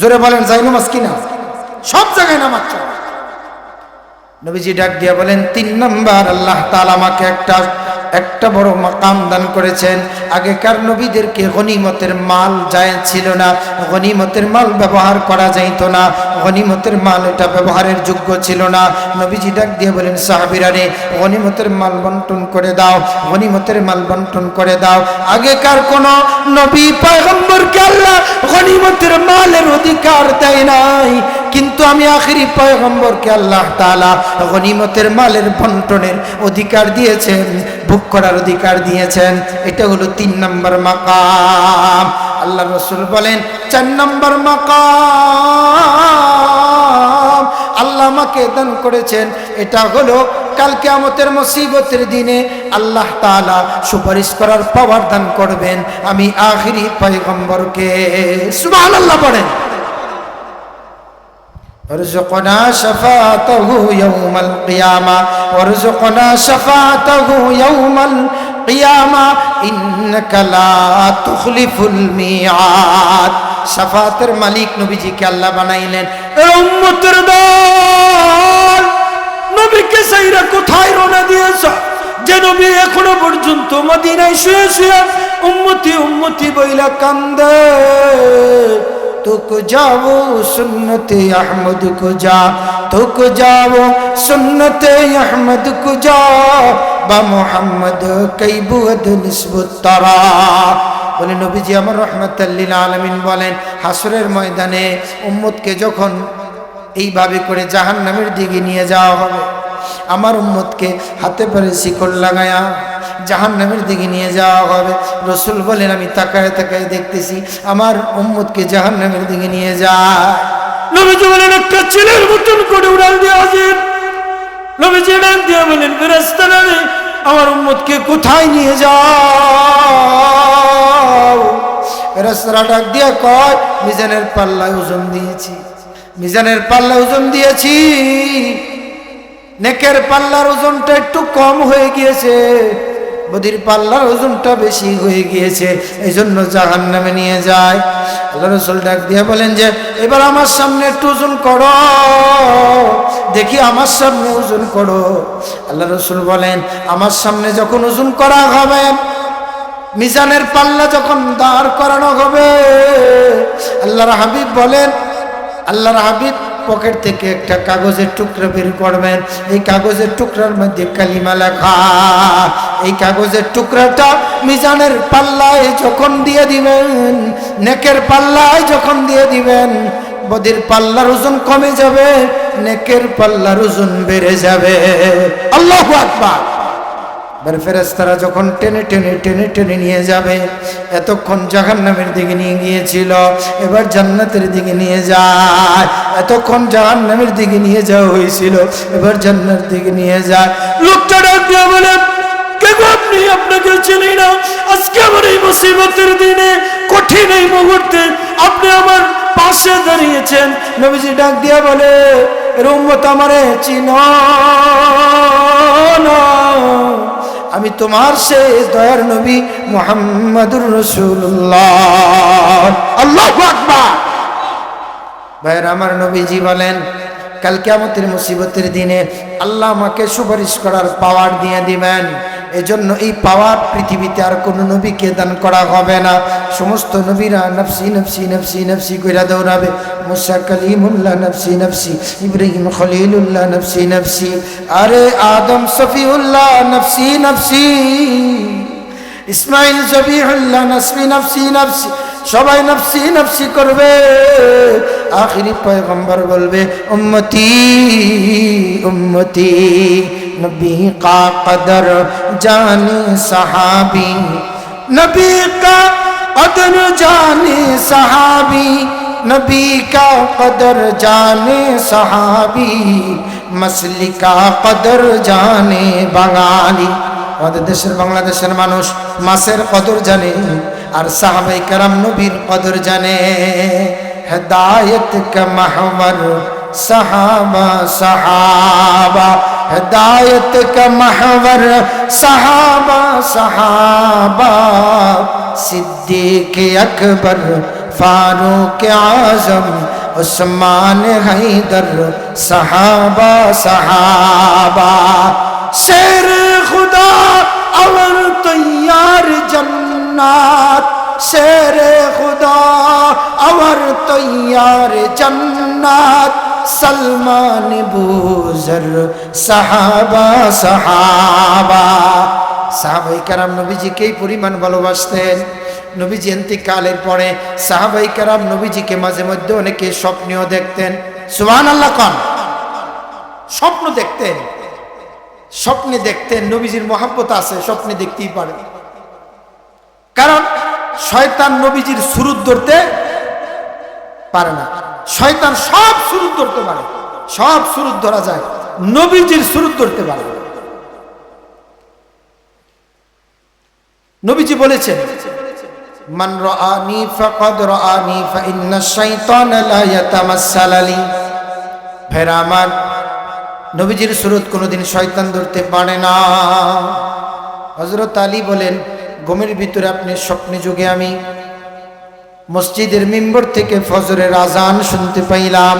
জোরে বলেন জায়নামাজ কিনা? সব জায়গায় নামাজ চলে। নবীজি ডাক দিয়া বলেন 3 নাম্বার আল্লাহ তাআলা আমাকে একটা বড় মাকাম দান করেছেন। আগেকার নবীদেরকে গনিমতের মাল জায়েজ ছিল না, গনিমতের মাল ব্যবহার করা যাইত না, গনিমতের মাল এটা ব্যবহারের যোগ্য ছিল না। নবীজি ডাক দিয়ে বলেন সাহাবীরা রে, গনিমতের মাল বন্টন করে দাও, গনিমতের মাল বন্টন করে দাও। আগেকার কোন নবী পয়গম্বরকে আল্লাহ গনিমতের মালের অধিকার দেয় নাই, কিন্তু আমি আখিরি পয়গম্বরকে আল্লাহ তাআলা গনিমতের মালের বন্টনের অধিকার দিয়েছেন, ভোগ করার অধিকার দিয়েছেন। এটা হলো 3 নম্বর মাকাম। আল্লাহ রাসূল বলেন 4 নম্বর মাকাম আল্লাহ আমাকে দান করেছেন, এটা হলো কাল কিয়ামতের মুসিবতের দিনে আল্লাহ তাআলা সুপারিশ করার পাওয়ার দান করবেন আমি আখিরি পয়গম্বরকে। সুবহানাল্লাহ পড়েন। ওয়ারযুকনা শাফাআতাহু ইয়াউমাল কিয়ামা ওয়ারযুকনা শাফাআতাহু ইয়াউমাল কিয়ামা ইন্নাকা লা তুখলিফুল মিআদ। শাফাআতের মালিক নবীজিকে আল্লাহ বানাইলেন। এ উম্মতের দল, নবীকে সাইরা কোথায় রওনা দিয়েছ? যে নবী এখনো পর্যন্ত মদিনায় শুয়ে শুয়ে উম্মতি উম্মতি বইলা কান্দে। तुक जाओ सुन्नते अहमद को जा, तुक जाओ सुन्नते अहमद को जा, बा मोहम्मद कई बुअद निस्बत तरा। বলে নবীজি আমার রহমাতাল লিল আলামিন বলেন, হাসরের ময়দানে উম্মতকে যখন এইভাবে করে জাহান্নামের দিকে নিয়ে যাওয়া হবে, আমার উম্মতকে হাতে পারে শিকল লাগায়া জাহান্নামের দিকে নিয়ে যাওয়া হবে। রাসূল বলেন আমি তাকায় তাকায় দেখতেছি আমার উম্মতকে জাহান্নামের দিকে নিয়ে যায়। নবীজি বলেন একটা ছেলের মতন করে উড়াল দিয়ে হাজির। নবীজি ডাক দিয়ে বলেন ফেরেশতারা আমার উম্মতকে কোথায় নিয়ে যাও? ফেরেশতারা ডাক দিয়ে কয় মিজানের পাল্লায় ওজন দিয়েছি, মিজানের পাল্লায় ওজন দিয়েছি, নেকের পাল্লার ওজনটা একটু কম হয়ে গিয়েছে, বদির পাল্লার ওজনটা বেশি হয়ে গিয়েছে, এই জন্য জাহান্নামে নিয়ে যায়। আল্লাহ রাসূল ডাক দিয়ে বলেন যে এবার আমার সামনে একটু ওজন করো দেখি, আমার সামনে ওজন করো। আল্লাহ রাসূল বলেন আমার সামনে যখন ওজন করা হবে, মিজানের পাল্লা যখন দাঁড় করানো হবে, আল্লাহর হাবিব বলেন, আল্লাহর হাবিব পকেট থেকে একটা কাগজের টুকরা বের করবেন। এই কাগজের টুকরার মধ্যে কালিমা লেখা। এই কাগজের টুকরাটা মিজানের পাল্লায় যখন দিয়ে দিবেন, নেকের পাল্লায় যখন দিয়ে দিবেন, বদির পাল্লার ওজন কমে যাবে, নেকের পাল্লার ওজন বেড়ে যাবে। আল্লাহু আকবার। এবার ফেরেশতারা যখন টেনে টেনে টেনে টেনে নিয়ে যাবে, এতক্ষণ জাহান্নামের দিকে নিয়ে গিয়েছিল, এবার জান্নাতের দিকে নিয়ে যায়। এতক্ষণ জাহান্নামের দিকে নিয়ে যাওয়া হয়েছিল, এবার জান্নাতের দিকে নিয়ে যায়। লোকটা ডাক দিয়ে বলে কে গো আপনি? আপনাকে চিনি না। আজকে আমার এই মুসিবতের দিনে, কঠিন এই মুহূর্তে আপনি আমার পাশে দাঁড়িয়েছেন। নবীজি ডাক দিয়ে বলে এর উম্মত আমারে চিনো না, আমি তোমার সে দয়ার নবী মুহাম্মাদুর রাসূলুল্লাহ। আল্লাহু আকবার। ভাইরা আমার, নবীজি বলেন কাল কিয়ামতের মুসিবতের দিনে আল্লাহ আমাকে সুপারিশ করার পাওয়ার দিয়ে দিবেন। এজন্য এই পাওয়ার পৃথিবীতে আর কোনো নবীকে দান করা হবে না। সমস্ত নবীরা নফসি নফসি নফসি নফসি কইরা দৌড়াবে। মুসা কালিমুল্লাহ নফসি নফসি, ইব্রাহিম খলিলুল্লাহ নফসি নফসি, আরে আদম সফিউল্লাহ নফসি নফসি, ইসমাইল জবিহুল্লাহ নফসি নফসি নফসি, সবাই নফসি নফসি করবে। আখিরি পয়গম্বর বলবে উম্মতি উম্মতি, नबी का कदर जाने सहाबी, नबी का कदर जाने सहाबी, नबी का कदर जाने सहाबी, मसली का कदर जाने बांगाली। আমাদের দেশের বাংলাদেশের মানুষ মাছের কদর জানে, আর সাহাবায়ে কেরাম নবীর কদর জানে। হেদায়েত কা মাহওয়ার সাহাবা সাহাবা, हिदायत का महवर सहाबा सहाबा, सिद्दीक अकबर फारूक आजम उस्मान हैदर सहाबा सहाबा। शेर खुदा और तैयार जन्नत, शेर खुदा और तैयार जन्नत, सलमान बुजर साहाबा साहाबा। সাহাবায়ে কেরাম নবীজিকে এই পরিমাণ ভালোবাসতেন। নবীজি ইন্তিকালের পরে সাহাবায়ে কেরাম নবীজিকে মাঝে মধ্যে অনেকে স্বপ্নেও দেখতেন। সুবহানাল্লাহ কোন। স্বপ্ন দেখতেন, স্বপ্নে দেখতেন, নবীজির মহব্বত আছে, স্বপ্নে দেখতেই পারে। কারণ শয়তান নবীজির সুরত ধরতে পারে না। শয়তান সব সুরত ধরতে পারে, সব সুরত ধরা যায়, নবীজির সুরত ধরতে পারে। নবীজি বলেছেন, মান রাআনি ফাকাদ রাআনি ফাইন্না শাইতানা লা ইয়াতামাসসালালি। ভাইরা আমার, নবীজির সুরত কোনোদিন শয়তান ধরতে পারে না। হযরত আলী বলেন, ঘুমের ভিতরে আপনি স্বপ্নে যুগে আমি মসজিদের মিম্বর থেকে ফজরের আজান শুনতে পাইলাম,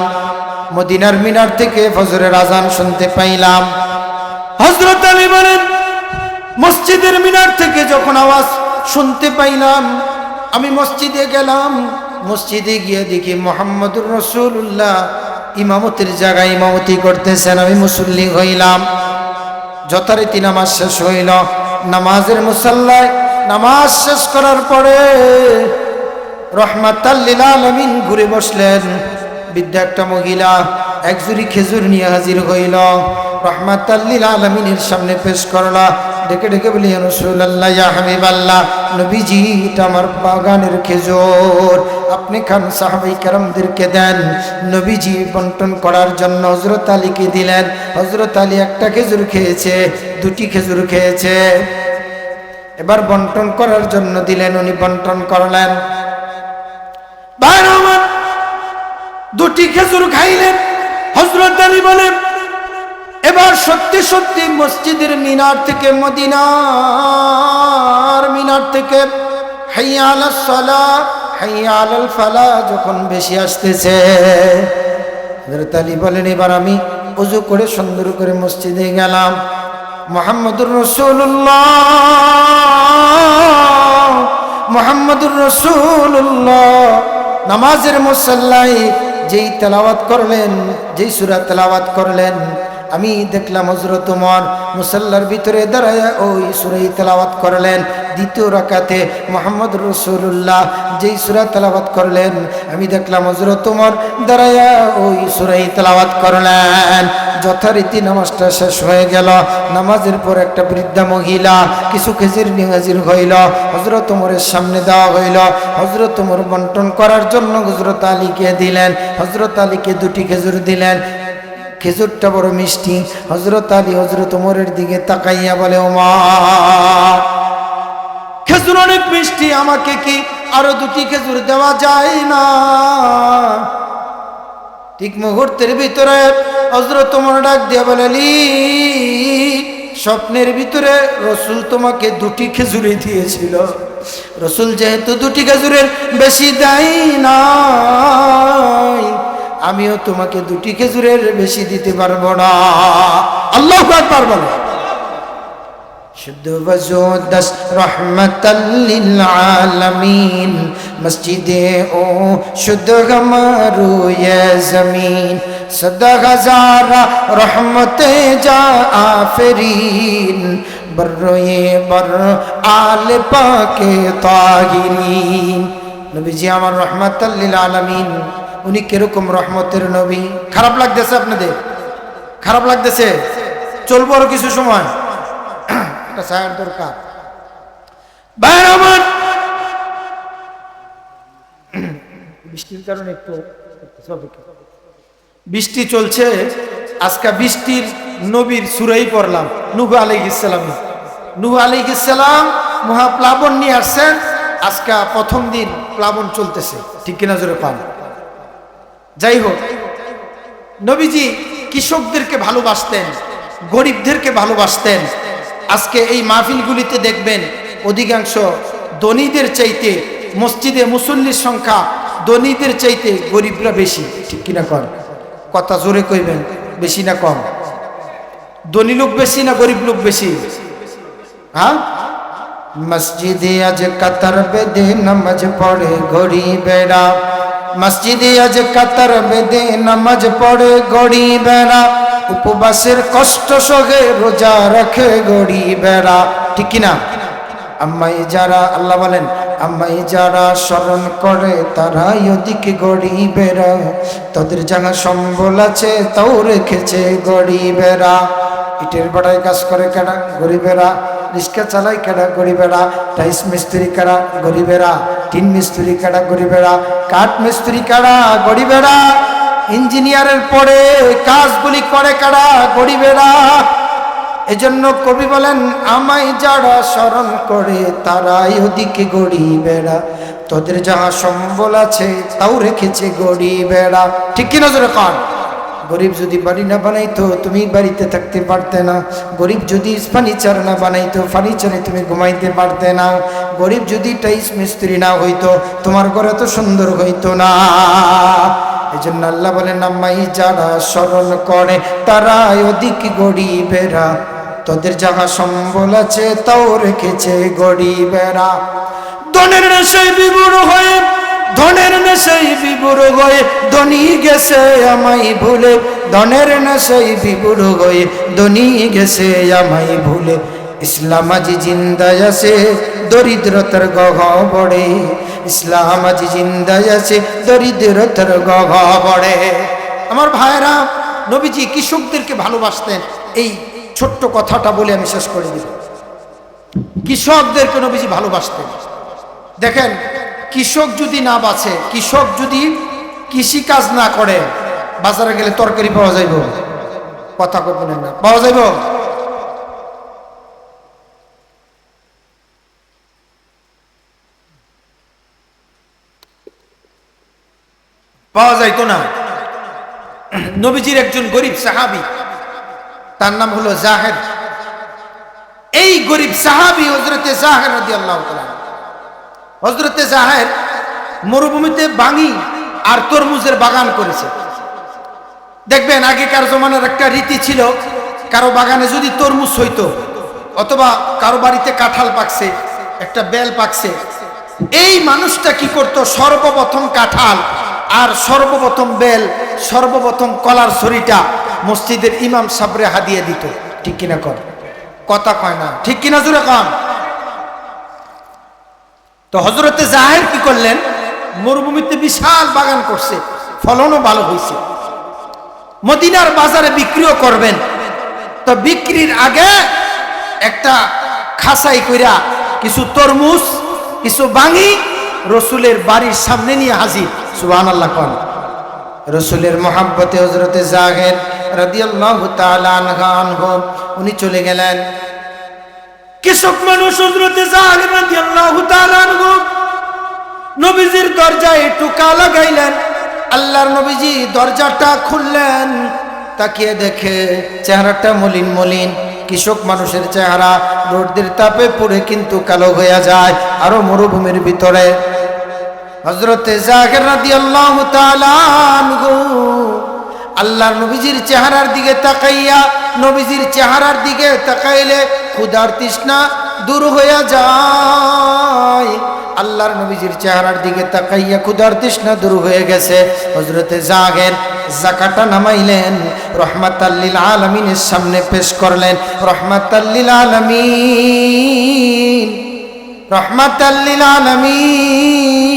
মদিনার মিনার থেকে ফজরের আজান শুনতে পাইলাম। হযরত আলী বলেন, মসজিদের মিনার থেকে যখন আওয়াজ শুনতে পাইলাম, আমি মসজিদে গেলাম। মসজিদে গিয়ে দেখি মুহাম্মদুর রাসূলুল্লাহ ইমামতের জায়গায় ইমামতি করতেছেন। আমি মুসল্লি হইলাম। যথারীতি নামাজ শেষ হইল। নামাজের মুসাল্লায় নামাজ শেষ করার পরে রহমাতাল লিল আলামিন ঘুরে বসলেন। বৃদ্ধা একটা মহিলা এক ঝুড়ি খেজুর নিয়ে হাজির হইল, রহমাতাল লিল আলামিনের সামনে পেশ করলা। ডেকে ডেকে বলি, ইয়া রাসূলুল্লাহ, ইয়া হাবিবাল্লাহ, নবীজি, এটা আমার বাগানের খেজুর, আপনি খান, সাহাবায়ে কেরামদেরকে দেন। নবীজি বন্টন করার জন্য হযরত আলীকে দিলেন। হযরত আলী একটা খেজুর খেয়েছে, দুটি খেজুর খেয়েছে। এবার বন্টন করার জন্য দিলেন, উনি বন্টন করলেন। দুটি খেজুর খাইলেন। হযরত আলী বলেন, এবার সত্যি সত্যি মসজিদের মিনার থেকে, মদিনার মিনার থেকে হাইয়া আলাস সালাহ হাইয়া আলাল ফালাহ যখন বেশি আসতেছে, হযরত আলী বলেন, এবার আমি ওযু করে সুন্দর করে মসজিদে গেলাম। মুহাম্মদুর রাসূলুল্লাহ, মুহাম্মদুর রাসূলুল্লাহ নামাজের মুসাল্লায় যেই তেলাওয়াত করলেন, যেই সূরা তেলাওয়াত করলেন, আমি দেখলাম হযরত ওমর মুসাল্লার ভিতরে দাঁড়ায়া ওই সূরাই তেলাওয়াত করলেন। দ্বিতীয় রাকাতে মুহাম্মদুর রাসূলুল্লাহ যেই সূরা তেলাওয়াত করলেন, আমি দেখলাম হযরত ওমর দাঁড়ায়া ওই সূরাই তেলাওয়াত করলেন। যথারীতি নামাজটা শেষ হয়ে গেল। নামাজের পর একটা বৃদ্ধা মহিলা কিছু খেজুর নিয়ে হাজির হইল, হযরত ওমরের সামনে দেওয়া হইল। হযরত ওমর বন্টন করার জন্য হযরত আলীকে দিলেন। হযরত আলীকে দুটি খেজুর দিলেন। খেজুরটা বড় মিষ্টি। হযরত আলী হযরত ওমরের দিকে তাকাইয়া বলে, ওমর, খেজুর অনেক মিষ্টি, আমাকে কি আরো দুটি খেজুর দেওয়া যায় না? ঠিক মুহূর্তের ভিতরে হযরত ওমর ডাক দিয়া বলে, আলী, স্বপ্নের ভিতরে রাসূল তোমাকে দুটি খেজুরই দিয়েছিল। রাসূল যেহেতু দুটি খেজুরের বেশি দেয় না, আমিও তোমাকে দুটি খেজুরের বেশি দিতে পারবো না। আল্লাহু আকবার বলো। শুদ্ধ ওয়াজুদাস রহমাতাল লিল আলামিন, মসজিদে ও শুদ্ধ গমারু ইয়ে জমিন, সদা হাজারা রহমতে যা আফরিন, বরয়ে বর আলে পাকে তাহিরিন। নবীজি আমার রহমাতাল লিল আলামিন, উনি কিরকম রহমতের নবী। খারাপ লাগতেছে আপনাদের? খারাপ লাগতেছে? চলবো আরো কিছু সময়, একটা ছায়ার দরকার। ভাইরা আমার, বৃষ্টির কারণে একটু বৃষ্টি চলছে। আজকে বৃষ্টির নবীর সূরাই পড়লাম, নূহ আলাইহিস সালাম। নূহ আলাইহিস সালাম মহাপ্লাবন নিয়ে আসছেন। আজকে প্রথম দিন প্লাবন চলতেছে, ঠিক কিনা জোরে পান? যাই হোক, নবীজি কৃষকদেরকে ভালোবাসতেন, গরিবদেরকে ভালোবাসতেন। আজকে এই মাহফিলগুলিতে দেখবেন অধিকাংশ ধনীদের চাইতে মসজিদে মুসল্লির সংখ্যা ধনীদের চাইতে গরিবরা বেশি, ঠিক কিনা কন? কথা জোরে কইবেন, বেশি না কম? ধনী লোক বেশি না গরিব লোক বেশি? হ্যাঁ, মসজিদে আজ কাতার বেঁধে নামাজ পড়ে গরিবেরা, মসজিদে আজ কাতার বেঁধে নামাজ পড়ে গরিবেরা, উপবাসের কষ্ট সহে রোজা রাখে গরিবেরা, ঠিক কিনা? আম্মাই যারা, আল্লাহ বলেন আমায় যারা স্মরণ করে তারাই ওদিকে গরিবেরা, তাদের যাহা সম্বল আছে তাও রেখেছে গরিবেরা। ইটের বাড়ায় কাজ করে কেডা? গরিবেরা। রিক্সা চালায় কেডা? গরিবেরা। টাইস মিস্ত্রি কারা? গরিবেরা। টিন মিস্ত্রি কারা? গরিবেরা। কাঠ মিস্ত্রি কারা? গরিবেরা। ইঞ্জিনিয়ারের পরে কাজগুলি করে কারা? গরিবেরা। এজন্য কবি বলেন, আমায় যারা স্মরণ করে তারাই ওদিকে গরিবেরা, তোদের যাহা সম্বল আছে তাও রেখেছে গরিবেরা। ঠিক কি নজরে কান? গরিব যদি বাড়ি না বানাইতো তুমি বাড়িতে থাকতে পারতে না। গরিব যদি ফার্নিচার না বানাইতো ফার্নিচারে তুমি ঘুমাইতে পারতে না। গরিব যদি টাইস মিস্ত্রি না হইতো তোমার ঘরে তো সুন্দর হইতো না। এই জন্য আল্লাহ বলেন, আমায় যারা স্মরণ করে তারাই ওদিকে গরিবেরা, তোদের যাহা সম্বল আছে তাও রেখেছে গরিবেরা। ধনের নেশায় বিভোর হয়ে, ধনের নেশায় বিভোর হয়ে ধনী গেছে আমায় ভুলে, ধনের নেশায় বিভোর হয়ে ধনী গেছে আমায় ভুলে। ইসলাম আজি জিন্দায় আছে দরিদ্রতার গহ্বরে, ইসলাম আজি জিন্দায় আছে দরিদ্রতার গহ্বরে। আমার ভাইরা, নবীজি কৃষকদেরকে ভালোবাসতেন। এই ছোট্ট কথাটা বলে আমি শেষ করে দিব। কৃষকদেরকে নবীজি ভালোবাসতেন। দেখেন, কৃষক যদি না বাঁচে, কৃষক যদি কৃষি কাজ না করে, বাজারে গেলে তরকারি পাওয়া যাইব? কথা বলেন না, পাওয়া যাইব? পাওয়া যাইতো না। নবীজির একজন গরিব সাহাবী, তার নাম হলো জাহের। এই গরিব সাহাবী হযরতে জাহের রাদিয়াল্লাহু তাআলা, হযরতে জাহের মরুভূমিতে বাঙি আর তরমুজের বাগান করেছে। দেখবেন আগেকার জমানার একটা রীতি ছিল, কারো বাগানে যদি তরমুজ হইতো অথবা কারো বাড়িতে কাঁঠাল পাকছে, একটা বেল পাকছে, এই মানুষটা কি করত? সর্বপ্রথম কাঁঠাল আর সর্বপ্রথম বেল, সর্বপ্রথম কলার ছড়িটা মসজিদের ইমাম সাহেবরে হাদিয়া দিত। ঠিক কিনা কর? কথা কয় না, ঠিক কিনা জোরে কন? তো হযরতে জাহের কি করলেন? মরুভূমিতে বিশাল বাগান করছে, ফলনও ভালো হয়েছে, মদিনার বাজারে বিক্রিও করবেন। তো বিক্রির আগে একটা খাসাই কইরা কিছু তরমুজ, কিছু বাঙি রসুলের বাড়ির সামনে নিয়ে হাজির। সুবহানাল্লাহ কোন? রসুলের মহাব্বতে হযরতে জাহের রাদিয়াল্লাহু তাআলা আনহু উনি চলে গেলেন। কৃষক মানুষ হযরতে জাহের রাদিয়াল্লাহু তাআলা আনহু নবীজির দরজায় টোকা লাগাইলেন। আল্লাহর নবীজি দরজাটা খুললেন, তাকিয়ে দেখে চেহারাটা মলিন মলিন। কৃষক মানুষের চেহারা রোদের তাপে পুড়ে কিন্তু কালো হয়ে যায়, আরো মরুভূমির ভিতরে। হযরতে জাহের রাদিয়াল্লাহু তাআলা আনহু আল্লাহর নবীজির চেহারার দিকে তাকাইয়া, নবীজির চেহারার দিকে তাকাইলে ক্ষুধার তৃষ্ণা দূর হয়ে যায়। আল্লাহর নবীজির চেহারার দিকে তাকাইয়া ক্ষুধার তৃষ্ণা দূর হয়ে গেছে। হযরতে জাহের যাকাতটা নামাইলেন, রহমাতাল লিল আলামিনের সামনে পেশ করলেন। রহমাতাল লিল আলামিন, রহমাতাল লিল আলামিন।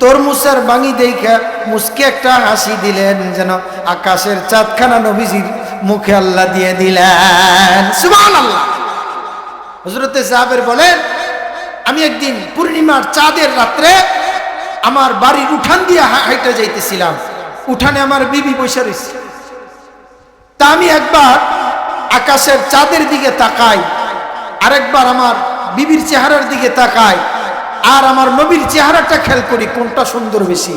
তরমুজের বাঙি দেখে মুস্কি একটা হাসি দিলেন, যেন আকাশের চাঁদখানা নবীজির মুখে আল্লাহ দিয়ে দিলেন। সুবহানাল্লাহ। হযরতে জাবের বলেন, আমি একদিন পূর্ণিমার চাঁদের রাত্রে আমার বাড়ির উঠান দিয়ে হাইটা যাইতেছিলাম। উঠানে আমার বিবি বসে রয়েছে। তা আমি একবার আকাশের চাঁদের দিকে তাকাই, আরেকবার আমার বিবির চেহারার দিকে তাকাই, আর আমার নবীর চেহারাটা খেয়াল করি কোনটা সুন্দর বেশি।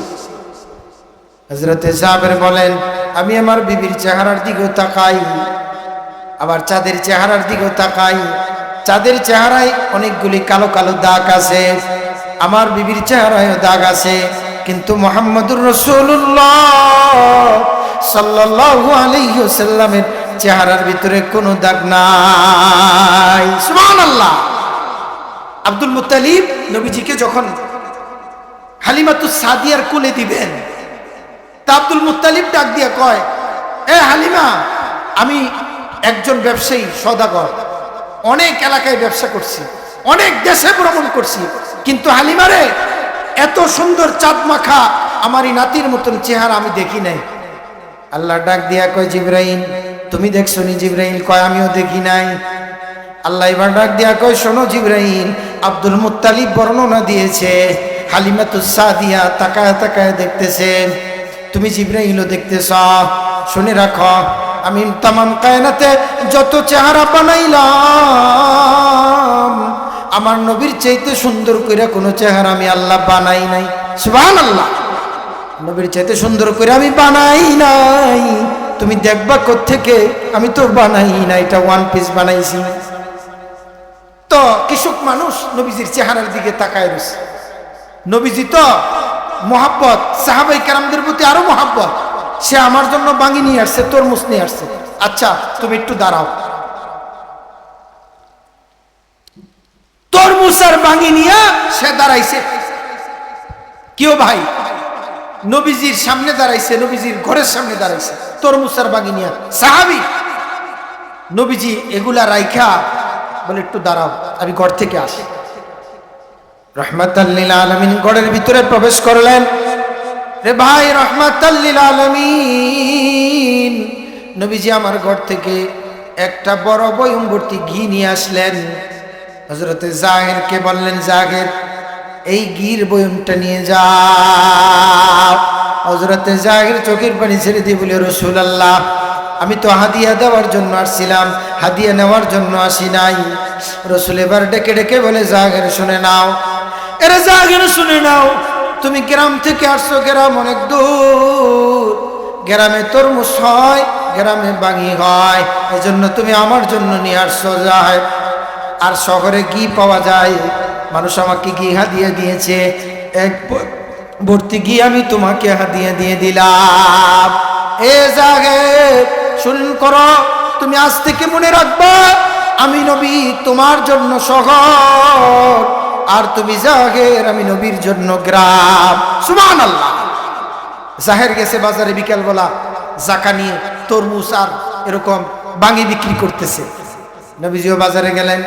হযরতে জাবের বলেন, আমি আমার বিবির চেহারার দিকেও তাকাই, আবার চাঁদের চেহারার দিকেও তাকাই। চাঁদের চেহারায় অনেকগুলি কালো কালো দাগ আছে, আমার বিবির চেহারায়ও দাগ আছে, কিন্তু মুহাম্মদুর রাসূলুল্লাহ সাল্লাল্লাহু আলাইহি ওয়াসাল্লামের চেহারার ভিতরে কোনো দাগ নাই। সুবহানাল্লাহ। আব্দুল মুত্তালিব নবীজিকে যখন হালিমাতুস সাদিয়ার কোলে দিবেন, তা আব্দুল মুত্তালিব ডাক দিয়া কয়, এ হালিমা, আমি একজন ব্যবসায়ী সওদাগর, অনেক এলাকায় ব্যবসা করছি, অনেক দেশে ভ্রমণ করছি, কিন্তু হালিমারে এত সুন্দর চাঁদ মাখা আমার এই নাতির মতন চেহারা আমি দেখি নাই। আল্লাহ ডাক দিয়া কয় জিবরাইল তুমি দেখছো নি? জিবরাইল কয় আমিও দেখি নাই। আল্লাহ এবার ডাক দিয়া কয় শোনো জিবরাইল, আব্দুল মুত্তালিব বর্ণনা দিয়েছে হালিমাতুস সাদিয়া তাকায় তাকায় দেখতেছে, তুমি জিবরাইলও দেখতেছ। শুনে রাখো, আমি তামাম কায়নাতে যত চেহারা বানাইলাম আমার নবীর চাইতে সুন্দর করে কোনো চেহারা আমি আল্লাহ বানাই নাই। সুবহানাল্লাহ, নবীর চাইতে সুন্দর করে আমি বানাই নাই। তুমি দেখবা কোত্থেকে? আমি তো বানাই না, এটা ওয়ান পিস বানাইছি। তো কৃষক মানুষ নবীজির চেহারার দিকে তাকায় রয়েছে। নবীজি তো মোহাব্বত, সাহাবাই কেরামদের প্রতি আরো মোহাব্বত। সে আমার জন্য বাঙি নিয়ে আসছে, তরমুজ নিয়ে আসছে। আচ্ছা তুমি একটু দাঁড়াও। তরমুজ আর বাঙি নিয়ে সে দাঁড়াইছে। কেউ ভাই নবীজির সামনে দাঁড়াইছে, নবীজির ঘরের সামনে দাঁড়াইছে, তরমুজ আর বাঙি নিয়ে। সাহাবী নবীজি এগুলা রাইখা বলে একটু দাঁড়াও, আমি ঘর থেকে আসি। রাহমাতাল লিল আলামিন ঘরের ভিতরে প্রবেশ করলেন। রে ভাই, রাহমাতাল লিল আলামিন নবীজি আমার ঘর থেকে একটা বড় বয়ম ভর্তি ঘি নিয়ে আসলেন। হযরতে জাহেরকে বললেন, জাহের এই ঘির বয়মটা নিয়ে যাও। হযরতে জাহের চোখের পানি ছেড়ে দিয়ে বলে, রাসূলুল্লাহ আমি তো হাদিয়া দেওয়ার জন্য আসছিলাম, হাদিয়া নেওয়ার জন্য আসি নাই। রাসূল এবার ডেকে ডেকে বলে, জাহের শুনে নাও, এরে জাহের শুনে নাও, তুমি গ্রাম থেকে আসছো, গ্রাম অনেক দূর, গ্রামে তরমুজ হয়, গ্রামে বাঙি হয়, এজন্য তুমি আমার জন্য নিয়ে আসছো জাহের। আর শহরে ঘি পাওয়া যায়, মানুষ আমাকে ঘি হাদিয়া দিয়েছে, এক ভর্তি ঘি আমি তোমাকে হাদিয়া দিয়ে দিলাম। এ জাহের শুনুন করো, তুমি আজ থেকে মনে রাখবা আমি নবী তোমার জন্য শহর, আর তুমি জাহের আমি নবীর জন্য গ্রাম। সুবহানাল্লাহ। জাহের গেছে বাজারে বিকালবেলা জাকা নিয়ে, তরমুজ আর এরকম বাঙি বিক্রি করতেছে। নবীজিও বাজারে গেলেন,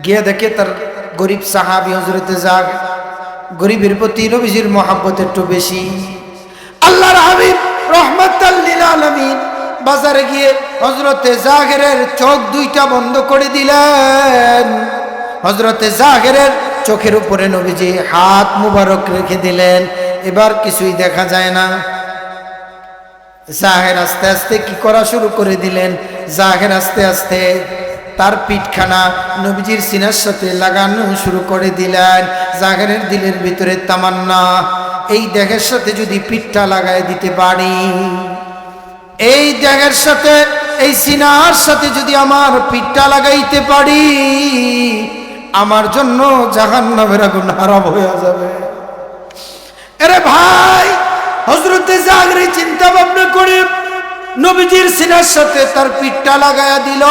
গিয়ে দেখে তার গরিব সাহাবী হযরতে জাহের, গরিবের প্রতি নবীজির মহব্বত একটু বেশি। আল্লাহর হাবিব রাহমাতাল লিল আলামিন বাজারে গিয়ে হযরতে জাহেরের চোখ দুইটা বন্ধ করে দিলেন। হযরতে জাহেরের চোখের উপরে নবীজি হাত মুবারক রেখে দিলেন। এবার কিছুই দেখা যায় না। জাহের আস্তে আস্তে কি করা শুরু করে দিলেন, জাহের আস্তে আস্তে তার পিঠখানা নবীজির সিনার সাথে লাগানো শুরু করে দিলেন। জাহেরের দিলের ভিতরে তামান্না, এই দেহের সাথে যদি পিঠটা লাগায় দিতে পারি, এই দেহের সাথে এই সিনার সাথে যদি আমার পিঠটা লাগাইতে পারি, আমার জন্য জাহান্নামের আগুন হারাম হয়ে যাবে। আরে ভাই, হযরতে জাহের চিন্তা ভাবনা করে নবীজির সিনার সাথে তার পিঠটা লাগায়া দিল।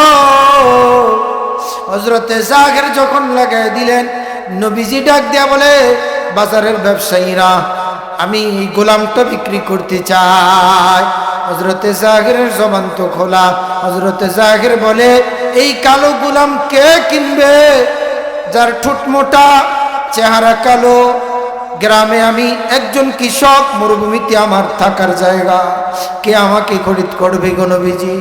হযরতে জাহের যখন লাগায়া দিলেন, নবীজি ডাক দিয়া বলে, বাজারের ব্যবসায়ীরা আমি এই গোলামটা বিক্রি করতে চাই। হযরতে জাহেরের জবান তো খোলা। হযরতে জাহের বলে, এই কালো গোলাম কে কিনবে? যার ঠোঁট মোটা, চেহারা কালো, গ্রামে আমি একজন কৃষক, মরুভূমিতে আমার থাকার জায়গা, কে আমাকে খরিদ করবে গো নবীজি?